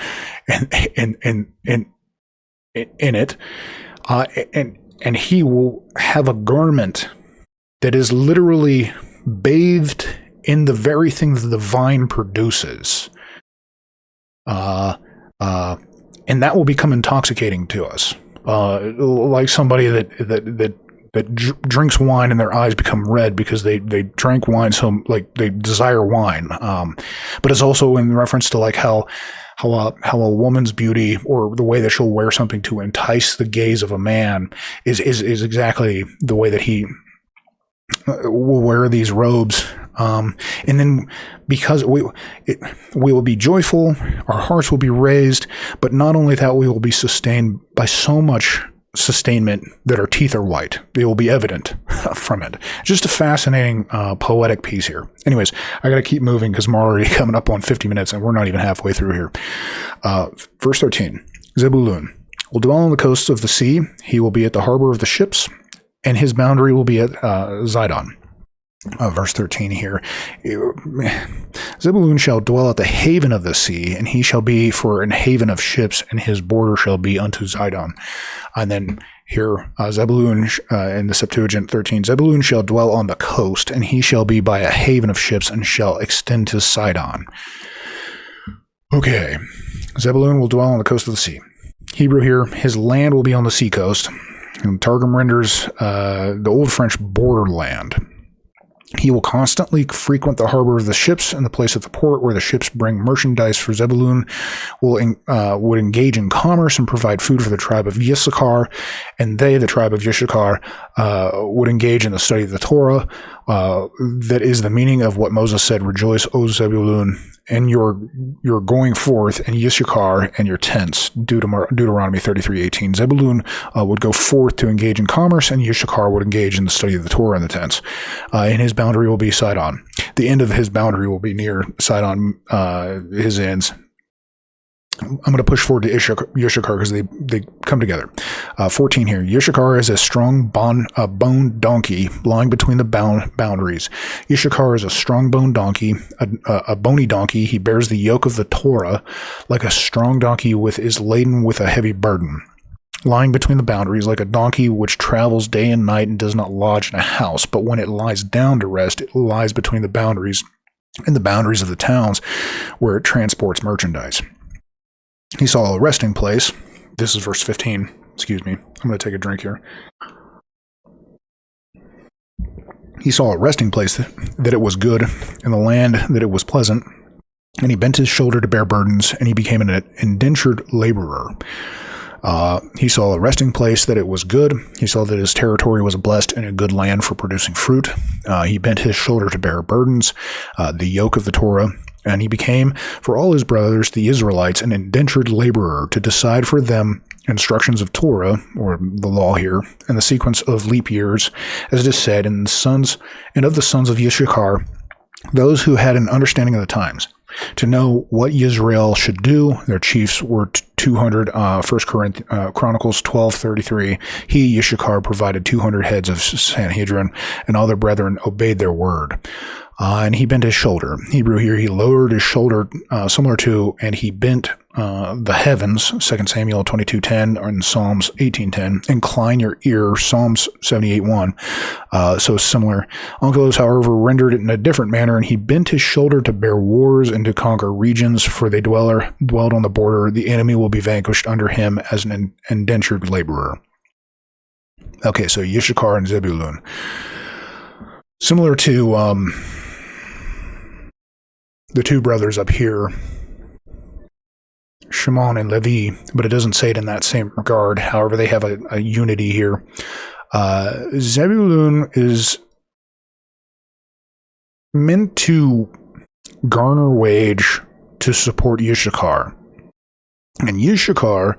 and in it. And he will have a garment that is literally bathed in the very thing that the vine produces. And that will become intoxicating to us. Like somebody that drinks wine and their eyes become red because they drank wine, so like they desire wine. But it's also in reference to like how a woman's beauty, or the way that she'll wear something to entice the gaze of a man, is exactly the way that he will wear these robes. And then because we will be joyful, our hearts will be raised, but not only that, we will be sustained by so much sustainment that our teeth are white. They will be evident from it. Just a fascinating poetic piece here. Anyways, I got to keep moving because I'm already coming up on 50 minutes and we're not even halfway through here. Verse 13, Zebulun will dwell on the coasts of the sea. He will be at the harbor of the ships, and his boundary will be at Zidon. Verse 13 here, Zebulun shall dwell at the haven of the sea, and he shall be for an haven of ships, and his border shall be unto Zidon. And then here, Zebulun, in the Septuagint 13, Zebulun shall dwell on the coast, and he shall be by a haven of ships, and shall extend to Sidon. Okay, Zebulun will dwell on the coast of the sea. Hebrew here, his land will be on the sea coast, and Targum renders the Old French borderland. He will constantly frequent the harbor of the ships and the place of the port where the ships bring merchandise. For Zebulun would engage in commerce and provide food for the tribe of Issachar, and they, the tribe of Issachar, would engage in the study of the Torah. That is the meaning of what Moses said, "Rejoice, O Zebulun, and your going forth, and Issachar, and your tents." Deuteronomy 33:18. Zebulun would go forth to engage in commerce, and Issachar would engage in the study of the Torah and the tents. And his boundary will be Sidon. The end of his boundary will be near Sidon, his ends. I'm going to push forward to Issachar because they come together. 14 here. Issachar is a strong bone donkey lying between the boundaries. Issachar is a strong bone donkey, a bony donkey. He bears the yoke of the Torah like a strong donkey is laden with a heavy burden. lying between the boundaries, like a donkey which travels day and night and does not lodge in a house. But when it lies down to rest, it lies between the boundaries and the boundaries of the towns where it transports merchandise. He saw a resting place. This is verse 15. Excuse me. I'm going to take a drink here. He saw a resting place that it was good, and the land that it was pleasant. And he bent his shoulder to bear burdens, and he became an indentured laborer. He saw a resting place that it was good. He saw that his territory was blessed and a good land for producing fruit. He bent his shoulder to bear burdens, the yoke of the Torah, and he became, for all his brothers, the Israelites, an indentured laborer to decide for them instructions of Torah, or the law here, and the sequence of leap years, as it is said, and of the sons of Yishachar, those who had an understanding of the times, to know what Yisrael should do. Their chiefs were 200. 1 Chronicles 12:33. He, Yishachar, provided 200 heads of Sanhedrin, and all their brethren obeyed their word. And he bent his shoulder. Hebrew here, he lowered his shoulder, similar to, and he bent the heavens, 2 Samuel 22:10, and Psalms 18:10. Incline your ear, Psalms 78:1. So similar. Onkelos, however, rendered it in a different manner, and he bent his shoulder to bear wars and to conquer regions, for they dwelled on the border. The enemy will be vanquished under him as an indentured laborer. Okay, so Yishachar and Zebulun. Similar to the two brothers up here, Shimon and Levi, but it doesn't say it in that same regard. However, they have a unity here. Zebulun is meant to garner wage to support Yishachar. And Yishachar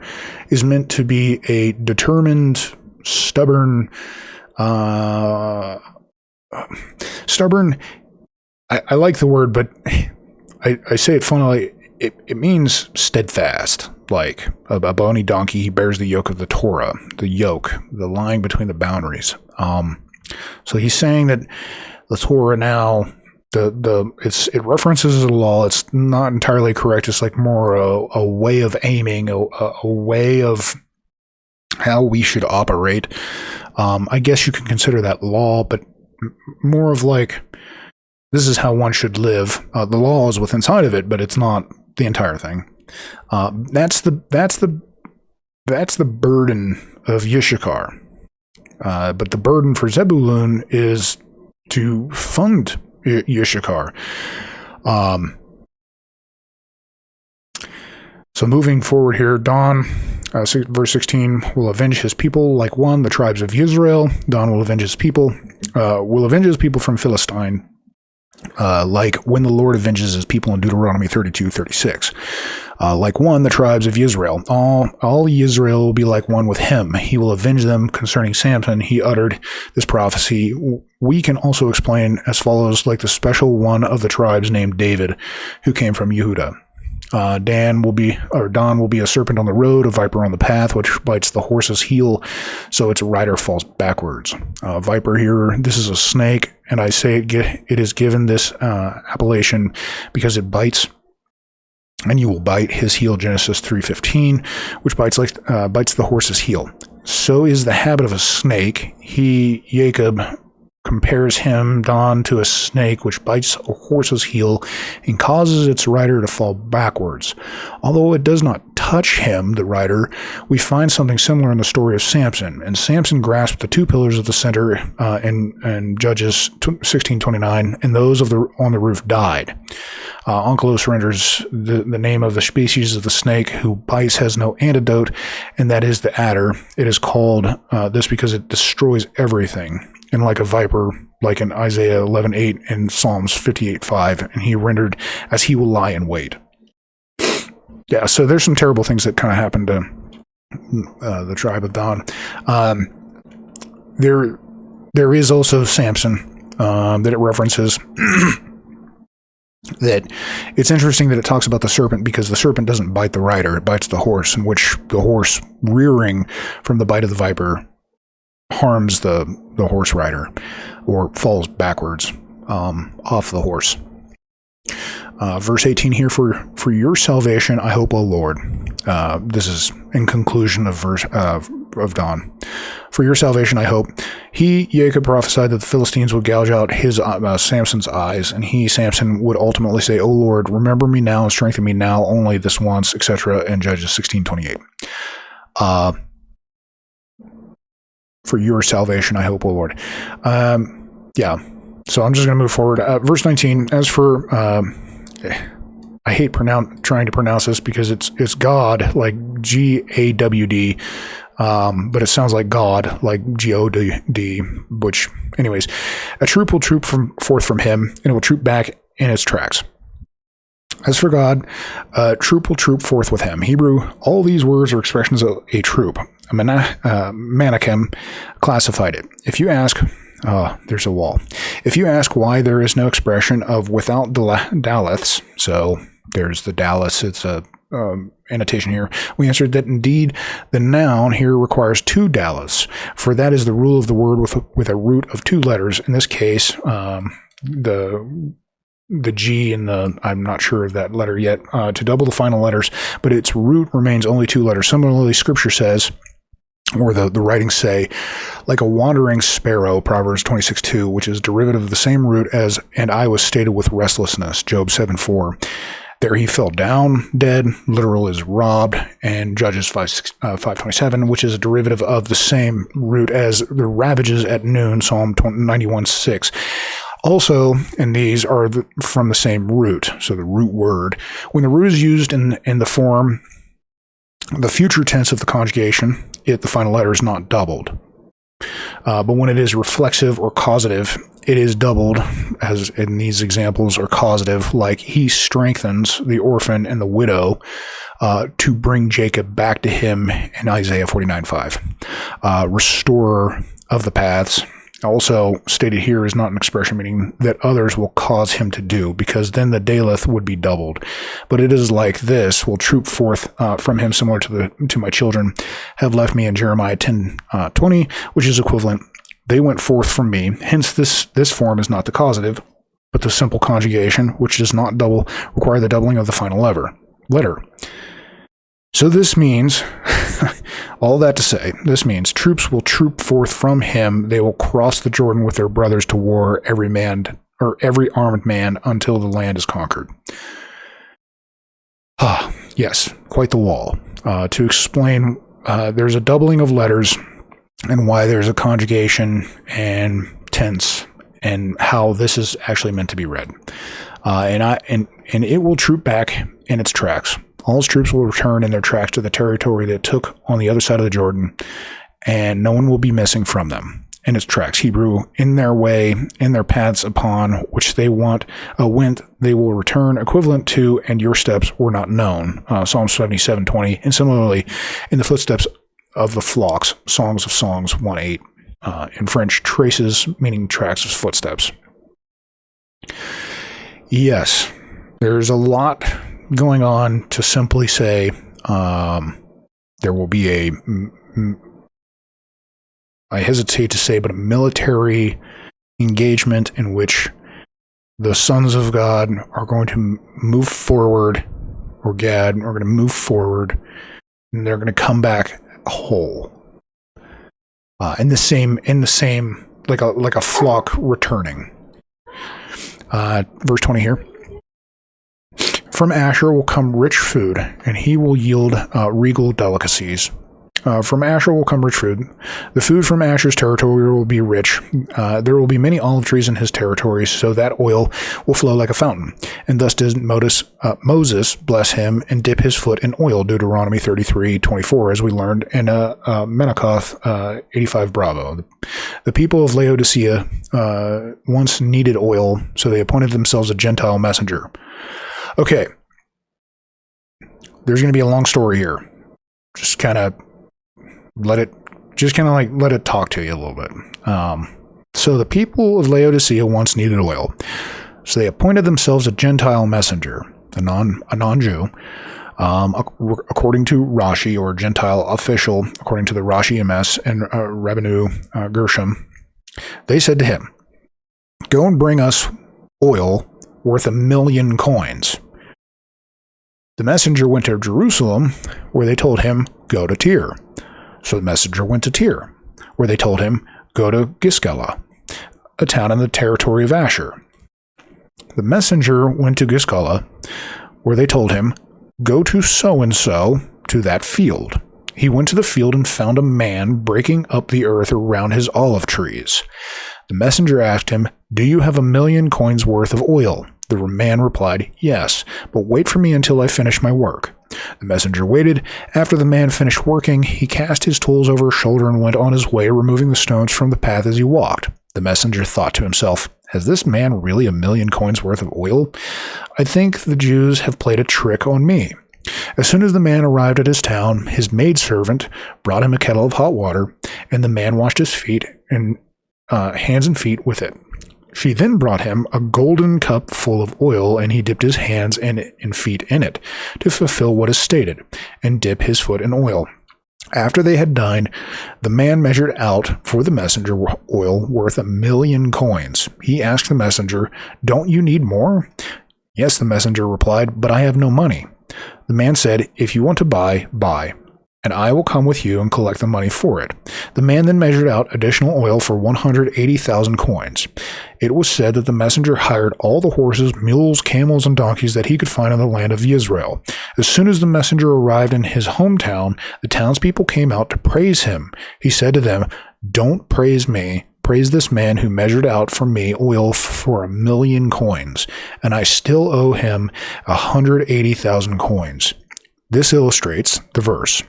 is meant to be a determined, stubborn, I like the word, but I say it funnily. It means steadfast, like a bony donkey. He bears the yoke of the Torah, the yoke, the line between the boundaries. So he's saying that the Torah now, it references the law. It's not entirely correct. It's like more a way of aiming, a way of how we should operate. I guess you can consider that law, but more of like, this is how one should live. The law is within inside of it, but it's not the entire thing. That's the burden of Yishachar. But the burden for Zebulun is to fund Yishachar. So moving forward here, Don, verse 16, will avenge his people like one, the tribes of Israel. Don will avenge his people. Will avenge his people from Philistine. Like when the Lord avenges his people in Deuteronomy 32:36. Like one, the tribes of Israel. All Israel will be like one with him. He will avenge them. Concerning Samson, he uttered this prophecy. We can also explain as follows, like the special one of the tribes named David, who came from Yehuda. Don will be a serpent on the road, a viper on the path, which bites the horse's heel, so its rider falls backwards. Viper here, this is a snake, and I say it is given this appellation because it bites, and you will bite his heel, Genesis 3:15, which bites the horse's heel. So is the habit of a snake. Jacob compares him, Don, to a snake which bites a horse's heel and causes its rider to fall backwards. Although it does not touch him, the rider, we find something similar in the story of Samson. And Samson grasped the two pillars of the center in Judges 16:29, and those on the roof died. Onkelos renders the name of the species of the snake who bites has no antidote, and that is the adder. It is called this because it destroys everything. And like a viper, like in Isaiah 11:8 and Psalms 58:5, and he rendered as he will lie in wait. Yeah, so there's some terrible things that kind of happened to the tribe of Dan. There is also Samson that it references. That it's interesting that it talks about the serpent, because the serpent doesn't bite the rider, it bites the horse, in which the horse, rearing from the bite of the viper, harms the horse rider or falls backwards off the horse. Verse 18 here, for your salvation I hope, O Lord. This is in conclusion of verse of Dawn. For your salvation I hope. He, Jacob, prophesied that the Philistines would gouge out his Samson's eyes, and he, Samson, would ultimately say, O Lord, remember me now and strengthen me now, only this once, etc. in Judges 16:28. For your salvation I hope, O Lord. Yeah. So I'm just going to move forward. Verse 19, as for, I hate trying to pronounce this because it's God, like G-A-W-D, but it sounds like God, like G-O-D, which, anyways, a troop will troop forth from him, and it will troop back in its tracks. As for God, a troop will troop forth with him. Hebrew, all these words are expressions of a troop. Menachem classified it. If you ask... there's a wall. If you ask why there is no expression of without daleths, so there's the daleth, it's a annotation here, we answered that indeed the noun here requires two daleths, for that is the rule of the word with a root of two letters. In this case, the G and I'm not sure of that letter yet, to double the final letters, but its root remains only two letters. Similarly, Scripture says, or the writings say, like a wandering sparrow, Proverbs 26:2, which is derivative of the same root as, and I was stated with restlessness, Job 7:4. There he fell down dead, literal is robbed, and Judges 5:27, which is a derivative of the same root as the ravages at noon, Psalm 91:6. Also, and these are from the same root, so the root word. When the root is used in the form, the future tense of the conjugation, the final letter is not doubled. But when it is reflexive or causative, it is doubled, as in these examples are causative, like he strengthens the orphan and the widow to bring Jacob back to him in Isaiah 49:5. Restorer of the paths, also stated here, is not an expression meaning that others will cause him to do, because then the daleth would be doubled. But it is like this, will troop forth from him, similar to my children have left me in Jeremiah 10:20, which is equivalent. They went forth from me. Hence this form is not the causative, but the simple conjugation, which does not require the doubling of the final letter. So this means, all that to say, this means troops will troop forth from him. They will cross the Jordan with their brothers to war, every armed man, until the land is conquered. Yes, quite the wall. To explain, there's a doubling of letters and why there's a conjugation and tense and how this is actually meant to be read. And it will troop back in its tracks. All its troops will return in their tracks to the territory they took on the other side of the Jordan, and no one will be missing from them. In its tracks, Hebrew, in their way, in their paths upon which they went, they will return, equivalent to, and your steps were not known, Psalm 77:20, and similarly, in the footsteps of the flocks, Songs of Songs 1:8, in French, traces, meaning tracks of footsteps. Yes, there's a lot going on to simply say there will be I hesitate to say, but a military engagement in which the sons of God are going to move forward, or Gad are going to move forward, and they're going to come back whole. In the same, like a flock returning. Verse 20 here. From Asher will come rich food, and he will yield regal delicacies. From Asher will come rich food. The food from Asher's territory will be rich. There will be many olive trees in his territory, so that oil will flow like a fountain. And thus did Moses bless him and dip his foot in oil, Deuteronomy 33:24, as we learned in Menachos 85 Bravo. The people of Laodicea once needed oil, so they appointed themselves a Gentile messenger. Okay, there's going to be a long story here. Just kind of let it talk to you a little bit. So the people of Laodicea once needed oil, so they appointed themselves a Gentile messenger, a non-Jew, according to Rashi, or Gentile official, according to the Rashi MS and Rabbanu Gershom. They said to him, "Go and bring us oil worth 1,000,000 coins. The messenger went to Jerusalem, where they told him, go to Tyre. So the messenger went to Tyre, where they told him, go to Giscala, a town in the territory of Asher. The messenger went to Giscala, where they told him, go to so-and-so, to that field. He went to the field and found a man breaking up the earth around his olive trees. The messenger asked him, do you have 1,000,000 coins worth of oil? The man replied, yes, but wait for me until I finish my work. The messenger waited. After the man finished working, he cast his tools over his shoulder and went on his way, removing the stones from the path as he walked. The messenger thought to himself, has this man really 1,000,000 coins worth of oil? I think the Jews have played a trick on me. As soon as the man arrived at his town, his maidservant brought him a kettle of hot water, and the man washed his feet and hands and feet with it. She then brought him a golden cup full of oil, and he dipped his hands and feet in it, to fulfill what is stated, and dip his foot in oil. After they had dined, the man measured out for the messenger oil worth 1,000,000 coins. He asked the messenger, don't you need more? Yes, the messenger replied, but I have no money. The man said, if you want to buy, buy, and I will come with you and collect the money for it. The man then measured out additional oil for 180,000 coins. It was said that the messenger hired all the horses, mules, camels, and donkeys that he could find in the land of Israel. As soon as the messenger arrived in his hometown, the townspeople came out to praise him. He said to them, don't praise me. Praise this man who measured out for me oil for 1,000,000 coins, and I still owe him 180,000 coins. This illustrates the verse.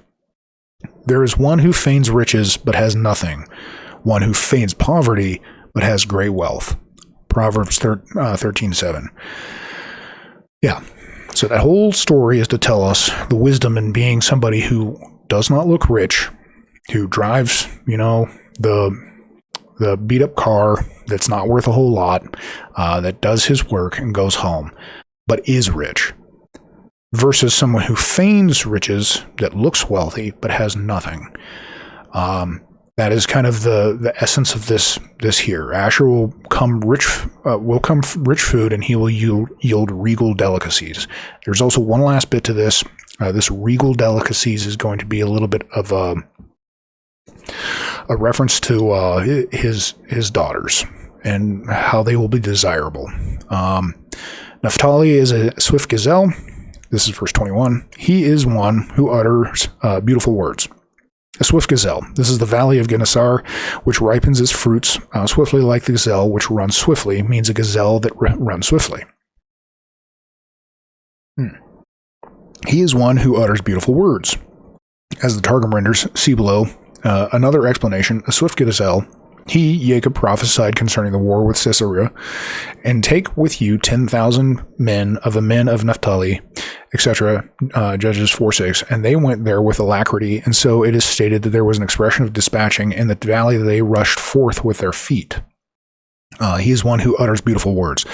There is one who feigns riches but has nothing, one who feigns poverty but has great wealth. Proverbs 13:7. Yeah, so that whole story is to tell us the wisdom in being somebody who does not look rich, who drives, the beat-up car that's not worth a whole lot, that does his work and goes home, but is rich, versus someone who feigns riches that looks wealthy but has nothing. That is kind of the essence of this here. Asher will come rich food, and he will yield regal delicacies. There's also one last bit to this. This regal delicacies is going to be a little bit of a reference to his daughters and how they will be desirable. Naphtali is a swift gazelle. This is verse 21. He is one who utters beautiful words. A swift gazelle. This is the valley of Gennesar, which ripens its fruits swiftly like the gazelle, which runs swiftly, means a gazelle that runs swiftly. He is one who utters beautiful words. As the Targum renders, see below. Another explanation, a swift gazelle. He, Jacob, prophesied concerning the war with Sisera, and take with you 10,000 men of the men of Naphtali, etc., Judges 4:6, and they went there with alacrity, and so it is stated that there was an expression of dispatching, in the valley they rushed forth with their feet. He is one who utters beautiful words.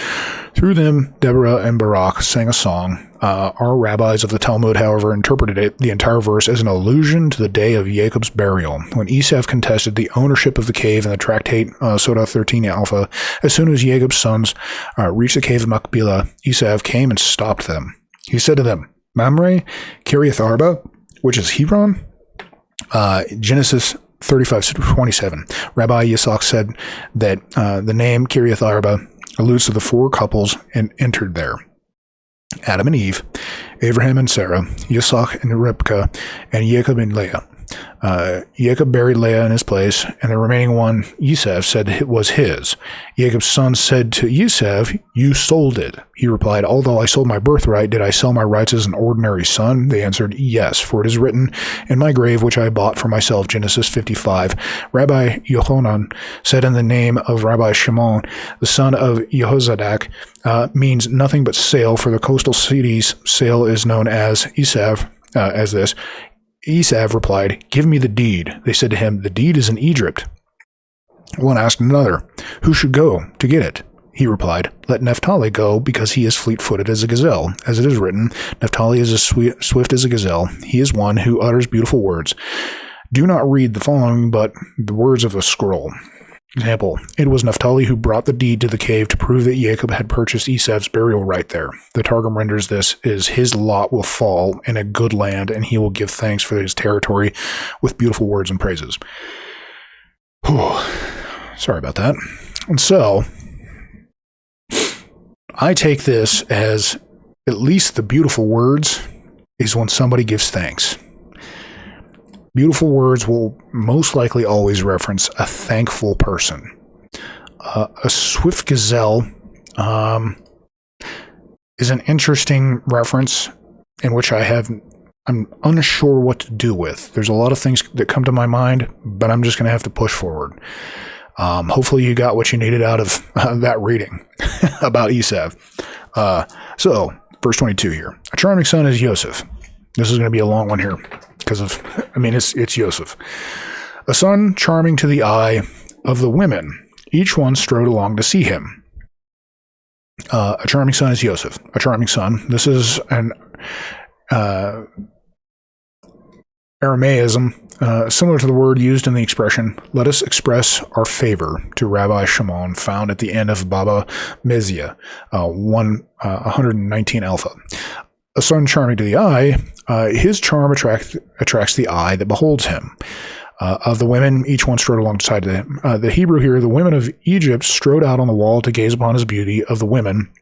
Through them, Deborah and Barak sang a song. Our rabbis of the Talmud, however, interpreted the entire verse as an allusion to the day of Jacob's burial, when Esav contested the ownership of the cave in the tractate Soda 13 Alpha. As soon as Jacob's sons reached the cave of Machpelah, Esav came and stopped them. He said to them, Mamre, Kiriath Arba, which is Hebron? Genesis 35:27. Rabbi Yitzhak said that the name Kiriath Arba alludes to the four couples and entered there. Adam and Eve, Abraham and Sarah, Yitzhak and Rebekah, and Jacob and Leah. Jacob buried Leah in his place, and the remaining one, Esav, said it was his. Jacob's son said to Esav, you sold it. He replied, although I sold my birthright, did I sell my rights as an ordinary son? They answered, yes, for it is written, in my grave which I bought for myself, Genesis 55. Rabbi Yochanan said in the name of Rabbi Shimon, the son of Jehozadak, means nothing but sale. For the coastal cities, sale is known as Esav, as this. Esav replied, give me the deed. They said to him, the deed is in Egypt. One asked another, who should go to get it? He replied, let Naphtali go, because he is fleet-footed as a gazelle. As it is written, Naphtali is as swift as a gazelle. He is one who utters beautiful words. Do not read the following, but the words of a scroll. Example, it was Naphtali who brought the deed to the cave to prove that Jacob had purchased Esav's burial right there. The Targum renders this as his lot will fall in a good land, and he will give thanks for his territory with beautiful words and praises. Whew. Sorry about that. And so, I take this as at least the beautiful words is when somebody gives thanks. Beautiful words will most likely always reference a thankful person. A swift gazelle is an interesting reference in which I'm unsure what to do with. There's a lot of things that come to my mind, but I'm just going to have to push forward. Hopefully you got what you needed out of that reading about Esav. So, verse 22 here. A charming son is Yosef. This is going to be a long one here because it's Yosef. A son charming to the eye of the women. Each one strode along to see him. A charming son is Yosef. A charming son. This is an Aramaism, similar to the word used in the expression, let us express our favor to Rabbi Shimon, found at the end of Baba Mezia, 119 Alpha. A son charming to the eye, his charm attracts the eye that beholds him. Of the women, each one strode alongside him. The Hebrew here, the women of Egypt strode out on the wall to gaze upon his beauty. Of the women,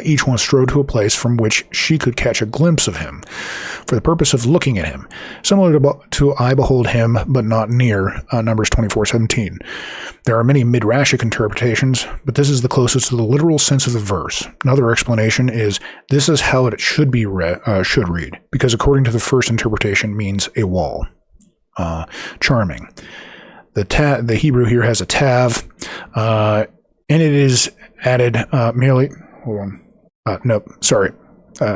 each one strode to a place from which she could catch a glimpse of him, for the purpose of looking at him, similar to I behold him, but not near, Numbers 24:17. There are many midrashic interpretations, but this is the closest to the literal sense of the verse. Another explanation is this is how it should read, because according to the first interpretation means a wall. Charming. The Hebrew here has a tav, and it is added merely. Hold on.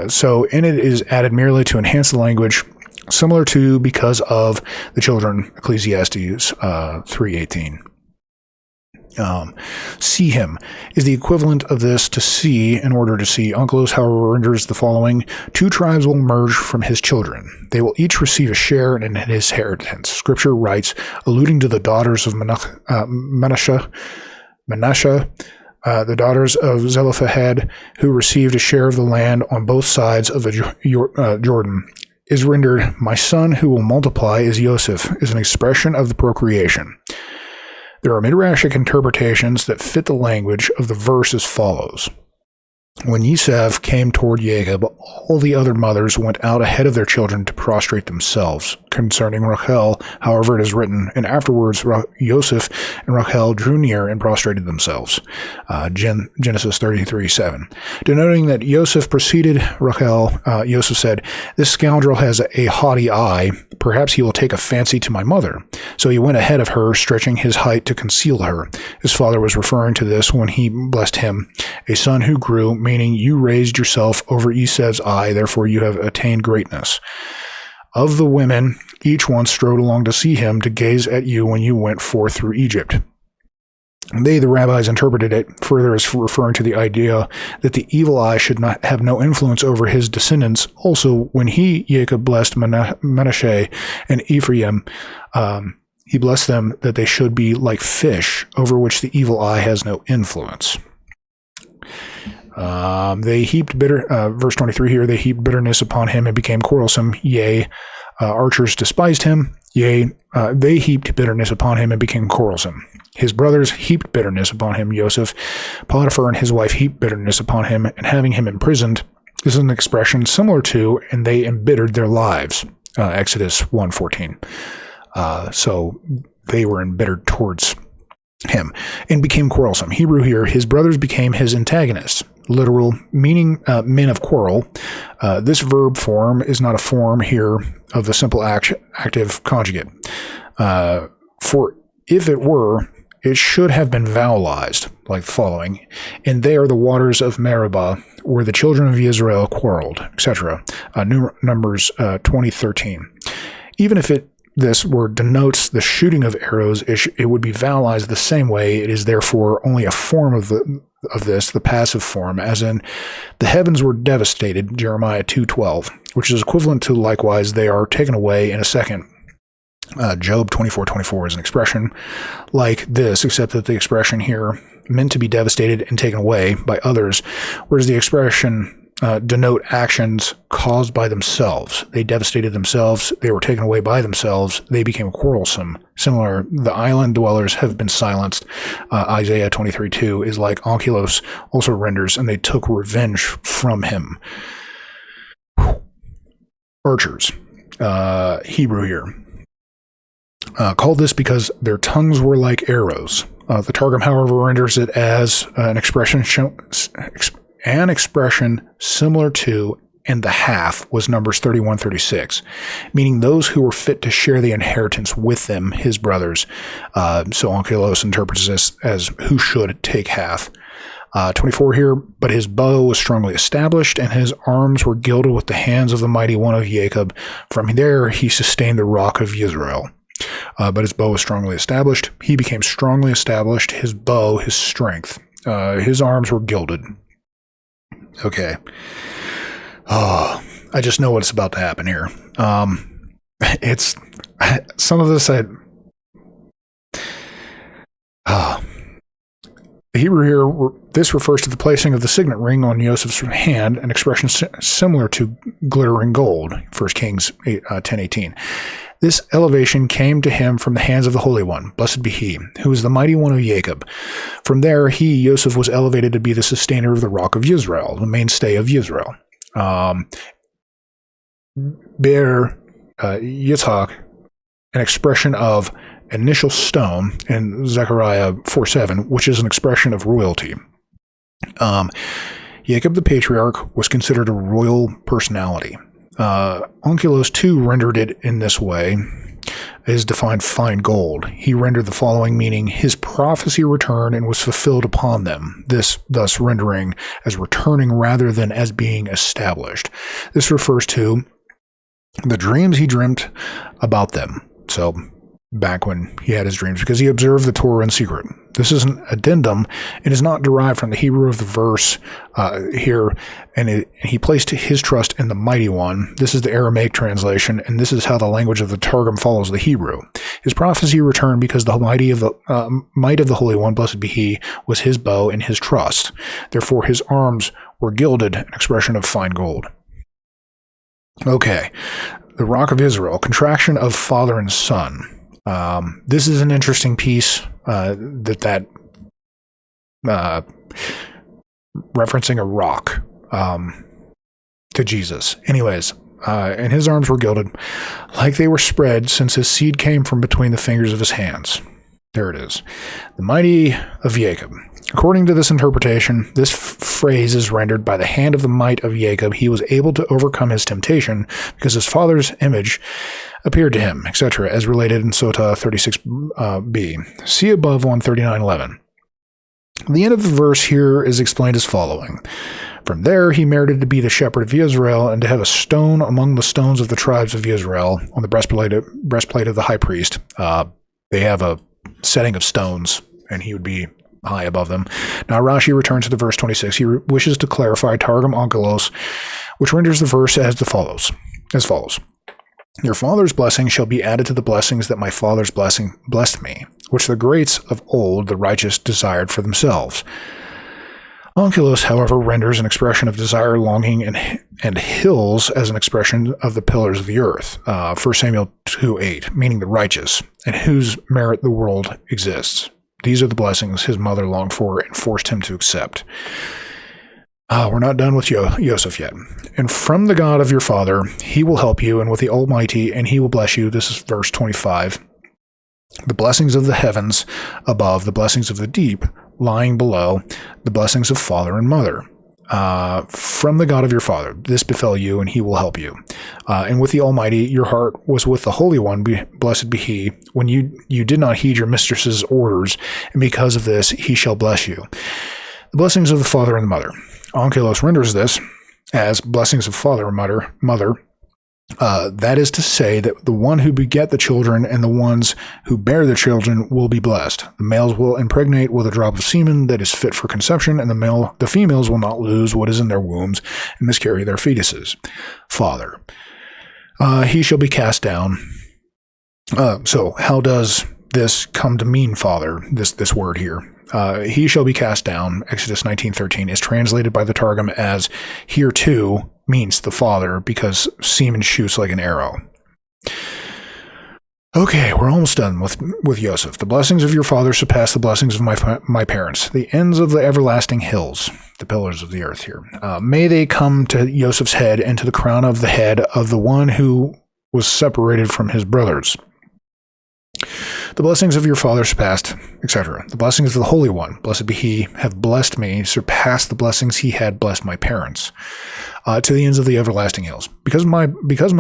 So in it is added merely to enhance the language, similar to because of the children, Ecclesiastes 3:18. See him is the equivalent of this to see in order to see. Onkelos, however, renders the following: two tribes will emerge from his children. They will each receive a share in his inheritance. Scripture writes, alluding to the daughters of Manasseh, the daughters of Zelophehad, who received a share of the land on both sides of the Jordan, is rendered, my son who will multiply is Yosef, is an expression of the procreation. There are midrashic interpretations that fit the language of the verse as follows. When Esav came toward Jacob, all the other mothers went out ahead of their children to prostrate themselves. Concerning Rachel, however, it is written, and afterwards Yosef and Rachel drew near and prostrated themselves. Genesis 33:7. Denoting that Yosef preceded Rachel, Yosef said, this scoundrel has a haughty eye. Perhaps he will take a fancy to my mother. So he went ahead of her, stretching his height to conceal her. His father was referring to this when he blessed him, a son who grew, meaning you raised yourself over Esav's eye, therefore you have attained greatness. Of the women, each one strode along to see him, to gaze at you when you went forth through Egypt. They, the rabbis, interpreted it further as referring to the idea that the evil eye should not have no influence over his descendants. Also, when Jacob, blessed Manasseh and Ephraim, he blessed them that they should be like fish, over which the evil eye has no influence. They heaped verse 23 here, they heaped bitterness upon him and became quarrelsome. Yea, archers despised him. Yea, they heaped bitterness upon him and became quarrelsome. His brothers heaped bitterness upon him. Joseph, Potiphar, and his wife heaped bitterness upon him, and having him imprisoned. This is an expression similar to, and they embittered their lives. Exodus 1:14. So they were embittered towards him and became quarrelsome. Hebrew here, his brothers became his antagonists. Literal, meaning men of quarrel. This verb form is not a form here of the simple active conjugate. For if it were, it should have been vowelized, like the following. And they are the waters of Meribah, where the children of Israel quarreled, etc. Numbers 20:13. Even if this word denotes the shooting of arrows, it would be vowelized the same way. It is therefore only a form of this, the passive form, as in the heavens were devastated, Jeremiah 2:12, which is equivalent to likewise they are taken away in a second. Job 24:24 is an expression like this, except that the expression here meant to be devastated and taken away by others, whereas the expression denote actions caused by themselves. They devastated themselves. They were taken away by themselves. They became quarrelsome. Similar, the island dwellers have been silenced. Isaiah 23:2 is like Onkelos also renders, and they took revenge from him. Archers, Hebrew here. Called this because their tongues were like arrows. The Targum, however, renders it as an expression similar to, and the half was Numbers 31:36, meaning those who were fit to share the inheritance with them, his brothers. So Onkelos interprets this as who should take half. 24 here, but his bow was strongly established, and his arms were gilded with the hands of the mighty one of Jacob. From there he sustained the rock of Israel. But his bow was strongly established. He became strongly established, his bow, his strength. His arms were gilded. Okay. I just know what's about to happen here. It's some of this Hebrew here, this refers to the placing of the signet ring on Joseph's hand, an expression similar to glittering gold, 1 Kings 10:18. This elevation came to him from the hands of the Holy One, blessed be he, who is the mighty one of Jacob. From there, he, Joseph, was elevated to be the sustainer of the rock of Israel, the mainstay of Israel. Be'er Yitzhak, an expression of initial stone in Zechariah 4:7, which is an expression of royalty. Jacob the patriarch was considered a royal personality. Onkelos too rendered it in this way, is defined fine gold. He rendered the following meaning: his prophecy returned and was fulfilled upon them. This thus rendering as returning rather than as being established. This refers to the dreams he dreamt about them. So back when he had his dreams, because he observed the Torah in secret. This is an addendum. It is not derived from the Hebrew of the verse here, and he placed his trust in the Mighty One. This is the Aramaic translation, and this is how the language of the Targum follows the Hebrew. His prophecy returned because the might of the Holy One, blessed be he, was his bow and his trust. Therefore his arms were gilded, an expression of fine gold. Okay, the Rock of Israel, contraction of father and son. This is an interesting piece that referencing a rock to Jesus. Anyways, and his arms were gilded like they were spread, since his seed came from between the fingers of his hands. There it is. The mighty of Jacob. According to this interpretation, this phrase is rendered by the hand of the might of Jacob. He was able to overcome his temptation because his father's image appeared to him, etc., as related in Sotah 36b. See above 139:11. The end of the verse here is explained as following. From there he merited to be the shepherd of Israel and to have a stone among the stones of the tribes of Israel on the breastplate of the high priest. They have a setting of stones, and he would be high above them. Now Rashi returns to the verse 26. He wishes to clarify Targum Onkelos, which renders the verse as follows. Your father's blessing shall be added to the blessings that my father's blessing blessed me, which the greats of old, the righteous, desired for themselves. Onkelos, however, renders an expression of desire, longing, and hills as an expression of the pillars of the earth. 1 Samuel 2:8, meaning the righteous, and whose merit the world exists. These are the blessings his mother longed for and forced him to accept. We're not done with Joseph yet. And from the God of your father, he will help you, and with the Almighty, and he will bless you. This is verse 25. The blessings of the heavens above, the blessings of the deep lying below, the blessings of father and mother. From the God of your father, this befell you, and he will help you. And with the Almighty, your heart was with the Holy One, blessed be he, when you did not heed your mistress's orders, and because of this he shall bless you. The blessings of the father and the mother. Onkelos renders this as blessings of father and mother. That is to say that the one who beget the children and the ones who bear the children will be blessed. The males will impregnate with a drop of semen that is fit for conception, and the females will not lose what is in their wombs and miscarry their fetuses. Father. He shall be cast down. So how does this come to mean, Father? This word here. He shall be cast down, Exodus 19:13, is translated by the Targum as here too means the father because semen shoots like an arrow. Okay, we're almost done with Yosef. The blessings of your father surpass the blessings of my parents. The ends of the everlasting hills, the pillars of the earth here. May they come to Yosef's head and to the crown of the head of the one who was separated from his brothers. The blessings of your father surpassed, etc. The blessings of the Holy One, blessed be he, have blessed me, surpassed the blessings he had blessed my parents, to the ends of the everlasting hills. Because my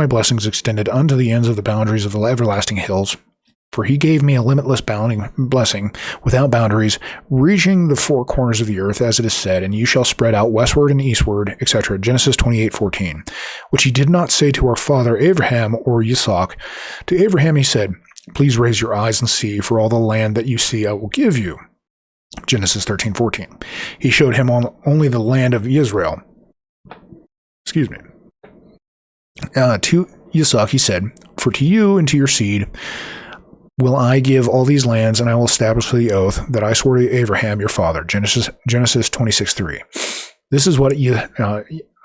blessings extended unto the ends of the boundaries of the everlasting hills, for he gave me a limitless blessing without boundaries, reaching the four corners of the earth, as it is said, and you shall spread out westward and eastward, etc. Genesis 28:14, which he did not say to our father Abraham or Yitzhak. To Abraham he said, please raise your eyes and see, for all the land that you see I will give you. Genesis 13:14. He showed him only the land of Israel. Excuse me. To Yitzhak he said, for to you and to your seed will I give all these lands, and I will establish the oath that I swore to Abraham your father. Genesis 26:3. This is what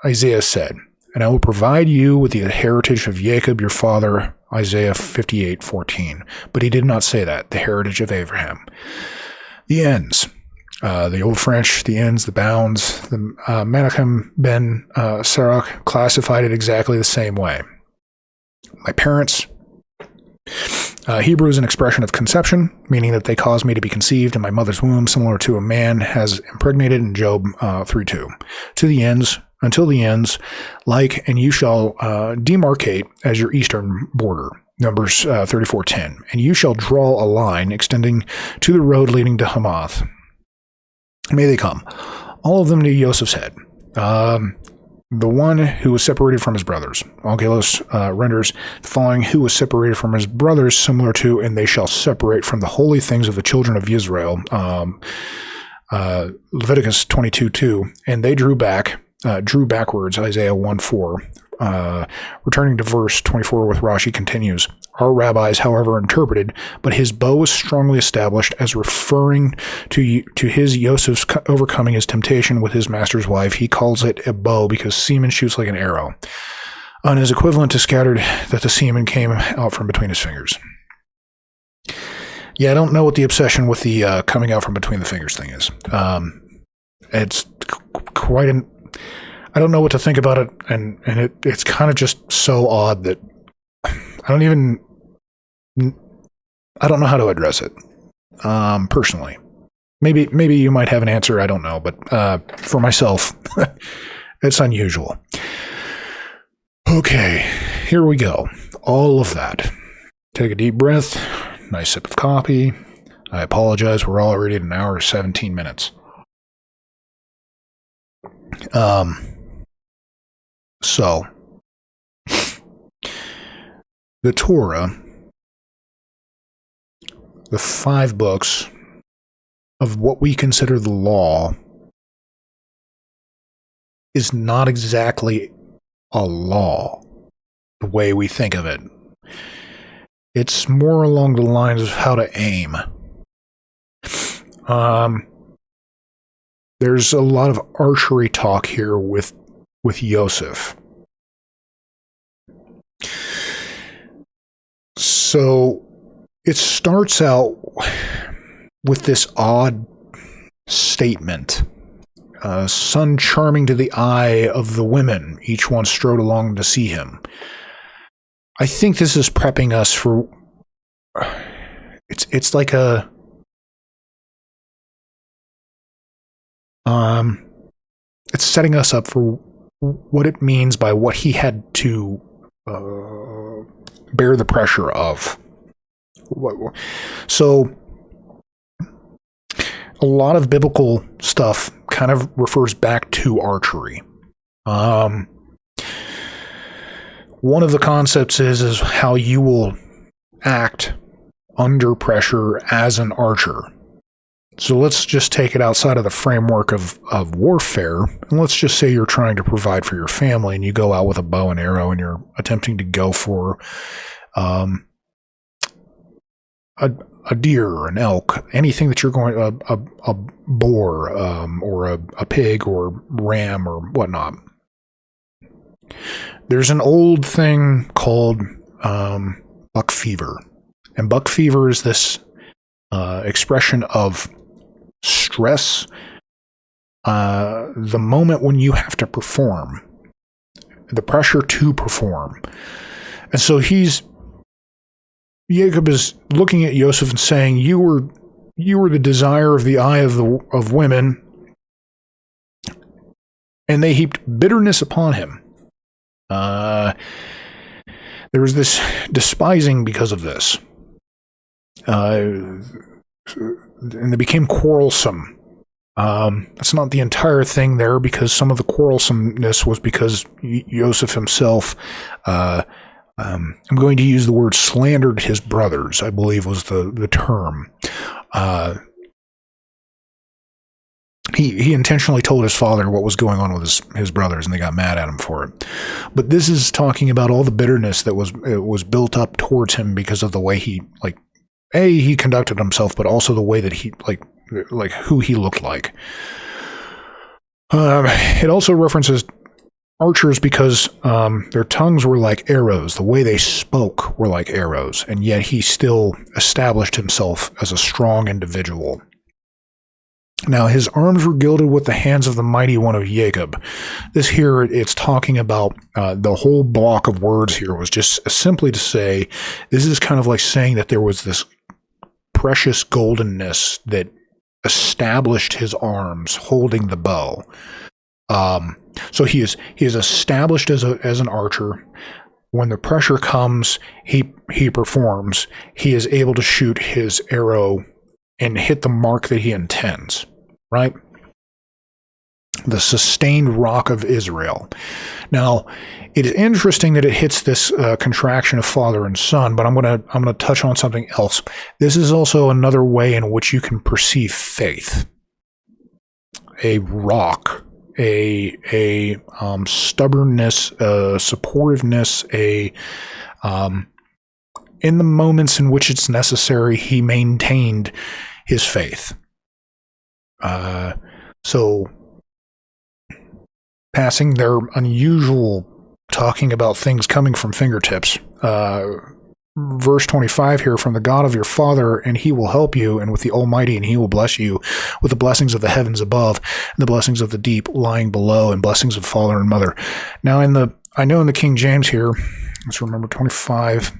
Isaiah said, and I will provide you with the heritage of Jacob your father. Isaiah 58:14. But he did not say that, the heritage of Abraham. The ends. The Old French, the ends, the bounds, the Menachem ben Sirach classified it exactly the same way. My parents. Hebrew is an expression of conception, meaning that they caused me to be conceived in my mother's womb, similar to a man has impregnated in Job 3:2. To the ends, until the ends, like, and you shall demarcate as your eastern border. Numbers 34:10. And you shall draw a line extending to the road leading to Hamath. May they come, all of them to Yosef's head. The one who was separated from his brothers. Angelos renders the following, who was separated from his brothers, similar to, and they shall separate from the holy things of the children of Israel. Leviticus 22:2. And they drew backwards, Isaiah 1:4. Returning to verse 24 with Rashi continues, our rabbis, however, interpreted, but his bow was strongly established as referring to his Yosef's overcoming his temptation with his master's wife. He calls it a bow because semen shoots like an arrow. On his equivalent to scattered, that the semen came out from between his fingers. Yeah, I don't know what the obsession with the coming out from between the fingers thing is. It's quite an... I don't know what to think about it, and it's kind of just so odd that I don't know how to address it, personally. Maybe you might have an answer, I don't know, but for myself, it's unusual. Okay, here we go. All of that. Take a deep breath, nice sip of coffee. I apologize, we're already at an hour and 17 minutes. So, the Torah, the 5 books of what we consider the law, is not exactly a law the way we think of it. It's more along the lines of how to aim. There's a lot of archery talk here with Yosef. So it starts out with this odd statement. Son charming to the eye of the women, each one strode along to see him. I think this is prepping us for... It's like a... It's setting us up for what it means by what he had to bear the pressure of. So, a lot of biblical stuff kind of refers back to archery. One of the concepts is how you will act under pressure as an archer. So let's just take it outside of the framework of warfare, and let's just say you're trying to provide for your family, and you go out with a bow and arrow, and you're attempting to go for a deer or an elk, anything that you're going, a boar, or a pig or ram or whatnot. There's an old thing called buck fever. And buck fever is this expression of stress, the moment when you have to perform, the pressure to perform. And so Jacob is looking at Joseph and saying, you were the desire of the eye of women, and they heaped bitterness upon him. There was this despising because of this. And they became quarrelsome. That's not the entire thing there, because some of the quarrelsomeness was because Joseph himself, I'm going to use the word slandered his brothers, I believe was the term. He intentionally told his father what was going on with his brothers, and they got mad at him for it. But this is talking about all the bitterness that was built up towards him because of the way he, he conducted himself, but also the way that he, like who he looked like. It also references archers because their tongues were like arrows. The way they spoke were like arrows, and yet he still established himself as a strong individual. Now, his arms were gilded with the hands of the mighty one of Jacob. This here, it's talking about the whole block of words here was just simply to say, this is kind of like saying that there was this precious goldenness that established his arms holding the bow. So he is established as an archer. When the pressure comes, he performs. He is able to shoot his arrow and hit the mark that he intends, right? The sustained rock of Israel. Now, it is interesting that it hits this contraction of father and son, but I'm gonna touch on something else. This is also another way in which you can perceive faith. A rock, a stubbornness, supportiveness, in the moments in which it's necessary, he maintained his faith. So, passing their unusual, talking about things coming from fingertips. Verse 25 here, from the God of your father, and he will help you, and with the Almighty, and he will bless you with the blessings of the heavens above, and the blessings of the deep lying below, and blessings of father and mother. Now, I know in the King James here, let's remember 25,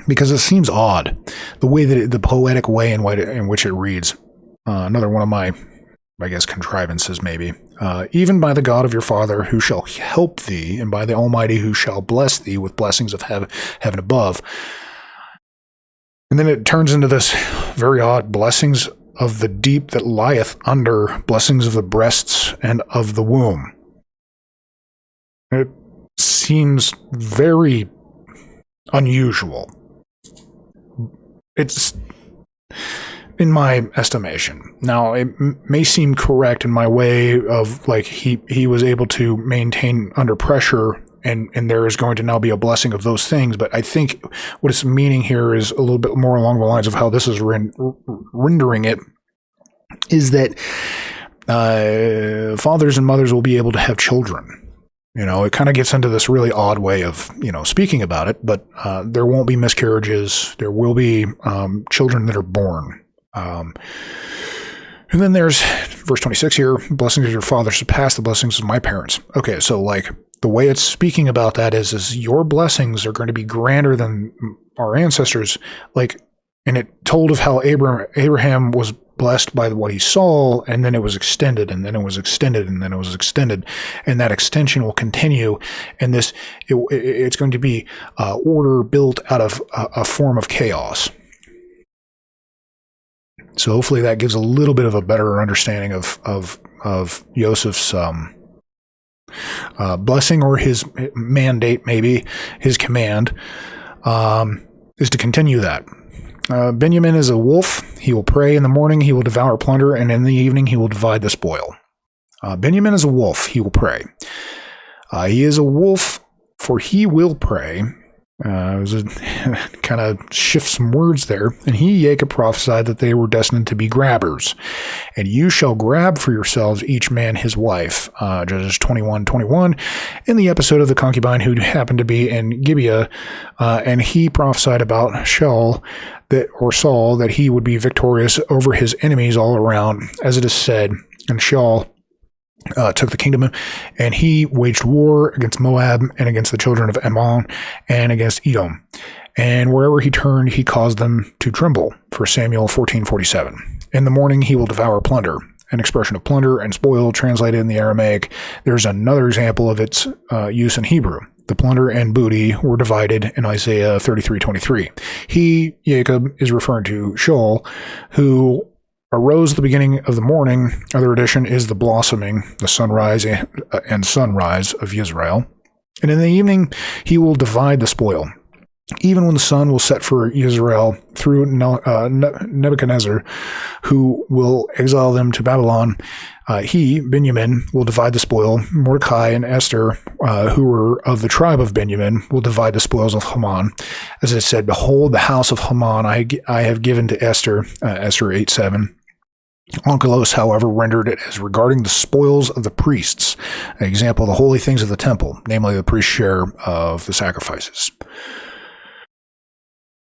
because it seems odd, the way that the poetic way in which it reads. Another one of my, I guess, contrivances maybe. Even by the God of your father who shall help thee, and by the Almighty who shall bless thee with blessings of heaven above. And then it turns into this very odd blessings of the deep that lieth under, blessings of the breasts and of the womb. It seems very unusual. It's in my estimation. Now, it may seem correct in my way of he was able to maintain under pressure, and there is going to now be a blessing of those things. But I think what it's meaning here is a little bit more along the lines of how this is rendering it, is that fathers and mothers will be able to have children. It kind of gets into this really odd way of, speaking about it, but there won't be miscarriages. There will be children that are born. And then there's verse 26 here, blessings of your father surpass the blessings of my parents. Okay, so the way it's speaking about that is your blessings are going to be grander than our ancestors. And it told of how Abraham was blessed by what he saw, and then it was extended, and then it was extended, and then it was extended, and that extension will continue. And it's going to be order built out of a form of chaos. So hopefully that gives a little bit of a better understanding of Joseph's blessing, or his mandate, maybe his command, is to continue that. Benjamin is a wolf. He will prey in the morning, he will devour plunder, and in the evening he will divide the spoil. Benjamin is a wolf. He will prey. He is a wolf, for he will prey. It was a kind of shift some words there. And he, Jacob, prophesied that they were destined to be grabbers. And you shall grab for yourselves each man his wife. Judges 21:21. In the episode of the concubine who happened to be in Gibeah, and he prophesied about Saul that he would be victorious over his enemies all around, as it is said. And Saul took the kingdom, and he waged war against Moab and against the children of Ammon and against Edom. And wherever he turned, he caused them to tremble. 1 Samuel 14:47. In the morning, he will devour plunder. An expression of plunder and spoil translated in the Aramaic. There's another example of its use in Hebrew. The plunder and booty were divided in Isaiah 33:23. He, Jacob, is referring to Shaul, who arose the beginning of the morning. Other edition is the blossoming, the sunrise and sunrise of Israel. And in the evening, he will divide the spoil. Even when the sun will set for Israel through Nebuchadnezzar, who will exile them to Babylon, he, Benjamin, will divide the spoil. Mordecai and Esther, who were of the tribe of Benjamin, will divide the spoils of Haman. As it said, behold, the house of Haman I have given to Esther, Esther 8:7. Onkelos, however, rendered it as regarding the spoils of the priests, an example of the holy things of the temple, namely the priest's share of the sacrifices.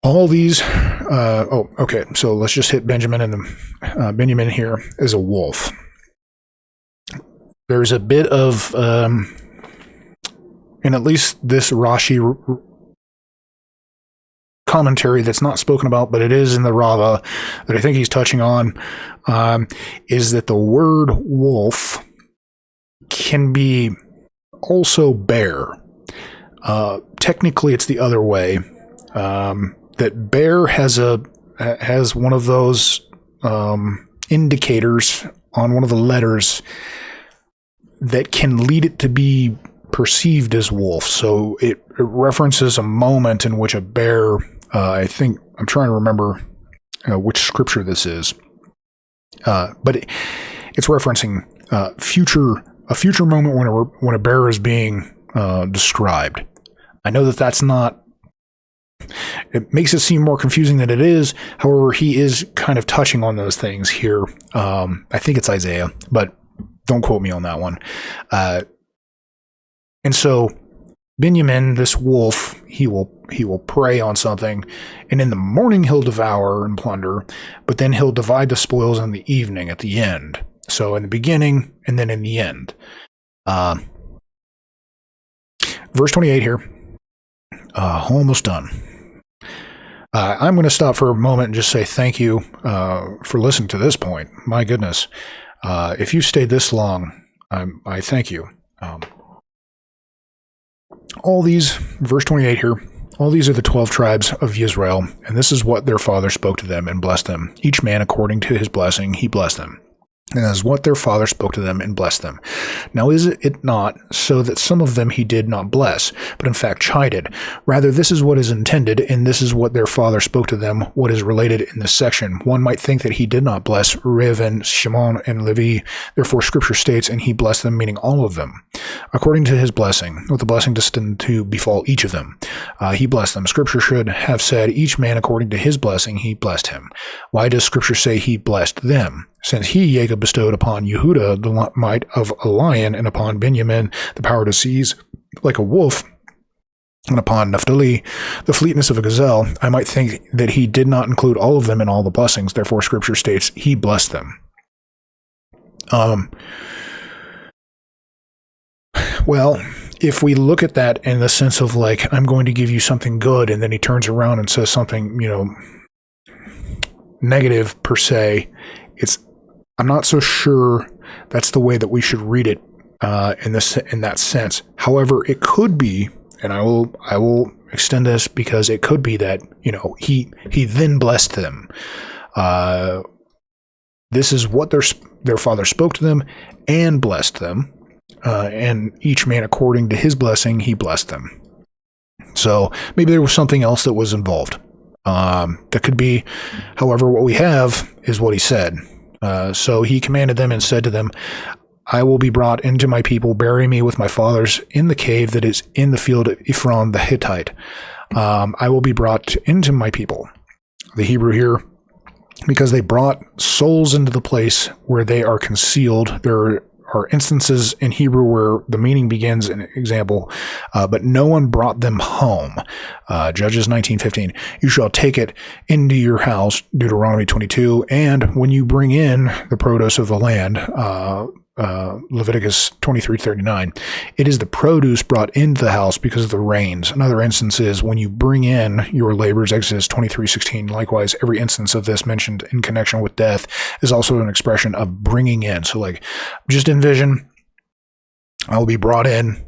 All these, okay, so let's just hit Benjamin, and Benjamin here is a wolf. There's a bit of, in at least this Rashi commentary that's not spoken about, but it is in the Rava that I think he's touching on, is that the word wolf can be also bear. Technically, it's the other way. That bear has one of those indicators on one of the letters that can lead it to be perceived as wolf. So it references a moment in which a bear, I think, I'm trying to remember which scripture this is, but it's referencing a future moment when a bear is being described. I know that that's not. It makes it seem more confusing than it is. However, he is kind of touching on those things here. I think it's Isaiah, but don't quote me on that one. And so Benjamin, this wolf, he will prey on something, and in the morning he'll devour and plunder, but then he'll divide the spoils in the evening at the end. So in the beginning and then in the end. Verse 28 here. Almost done. I'm going to stop for a moment and just say thank you for listening to this point. My goodness. If you stayed this long, I thank you. All these, verse 28 here, all these are the 12 tribes of Israel, and this is what their father spoke to them and blessed them. Each man according to his blessing, he blessed them. And that is what their father spoke to them and blessed them. Now is it not so that some of them he did not bless, but in fact chided? Rather, this is what is intended, and this is what their father spoke to them, what is related in this section. One might think that he did not bless Reuben, Shimon, and Levi. Therefore, Scripture states, and he blessed them, meaning all of them, according to his blessing, with the blessing destined to befall each of them. He blessed them. Scripture should have said, each man according to his blessing, he blessed him. Why does Scripture say he blessed them? Since he, Jacob, bestowed upon Yehuda the might of a lion, and upon Benjamin the power to seize like a wolf, and upon Naphtali the fleetness of a gazelle, I might think that he did not include all of them in all the blessings. Therefore, Scripture states he blessed them. Well, if we look at that in the sense of like, I'm going to give you something good, and then he turns around and says something, negative per se, I'm not so sure that's the way that we should read it in that sense. However, it could be, and I will extend this because it could be that he then blessed them. This is what their father spoke to them and blessed them, and each man according to his blessing he blessed them. So maybe there was something else that was involved. That could be. However, what we have is what he said. So he commanded them and said to them, I will be brought into my people, bury me with my fathers in the cave that is in the field of Ephron the Hittite. I will be brought into my people. The Hebrew here, because they brought souls into the place where they are concealed. There are instances in Hebrew where the meaning begins, an example, but no one brought them home. Judges 19:15. You shall take it into your house, Deuteronomy 22, and when you bring in the produce of the land, Leviticus 23:39, it is the produce brought into the house because of the rains. Another instance is when you bring in your labors, Exodus 23:16. Likewise, every instance of this mentioned in connection with death is also an expression of bringing in. So like, just envision, I will be brought in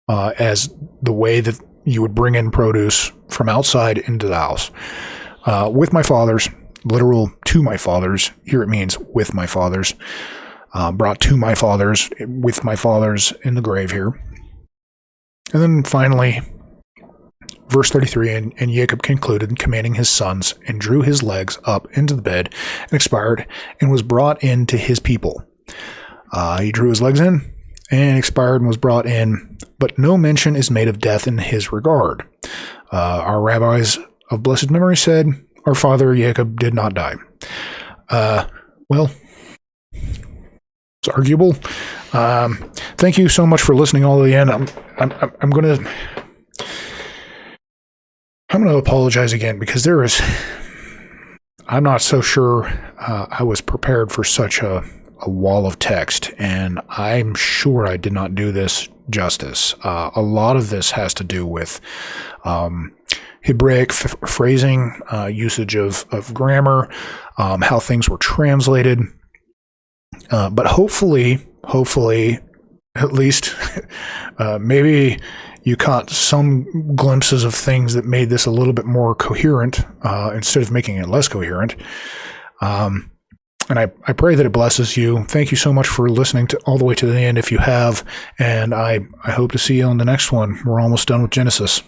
as the way that you would bring in produce from outside into the house. With my fathers, literal to my fathers. Here it means with my fathers. Brought to my fathers, with my fathers in the grave here. And then finally, verse 33, and Jacob concluded, commanding his sons, and drew his legs up into the bed, and expired, and was brought in to his people. He drew his legs in, and expired, and was brought in, but no mention is made of death in his regard. Our rabbis of blessed memory said, our father Jacob did not die. Well, it's arguable. Thank you so much for listening all the way in. I'm gonna apologize again because I'm not so sure I was prepared for such a wall of text, and I'm sure I did not do this justice. A lot of this has to do with Hebraic phrasing, usage of grammar, how things were translated. But hopefully, at least, maybe you caught some glimpses of things that made this a little bit more coherent instead of making it less coherent. And I pray that it blesses you. Thank you so much for listening all the way to the end if you have. And I hope to see you on the next one. We're almost done with Genesis.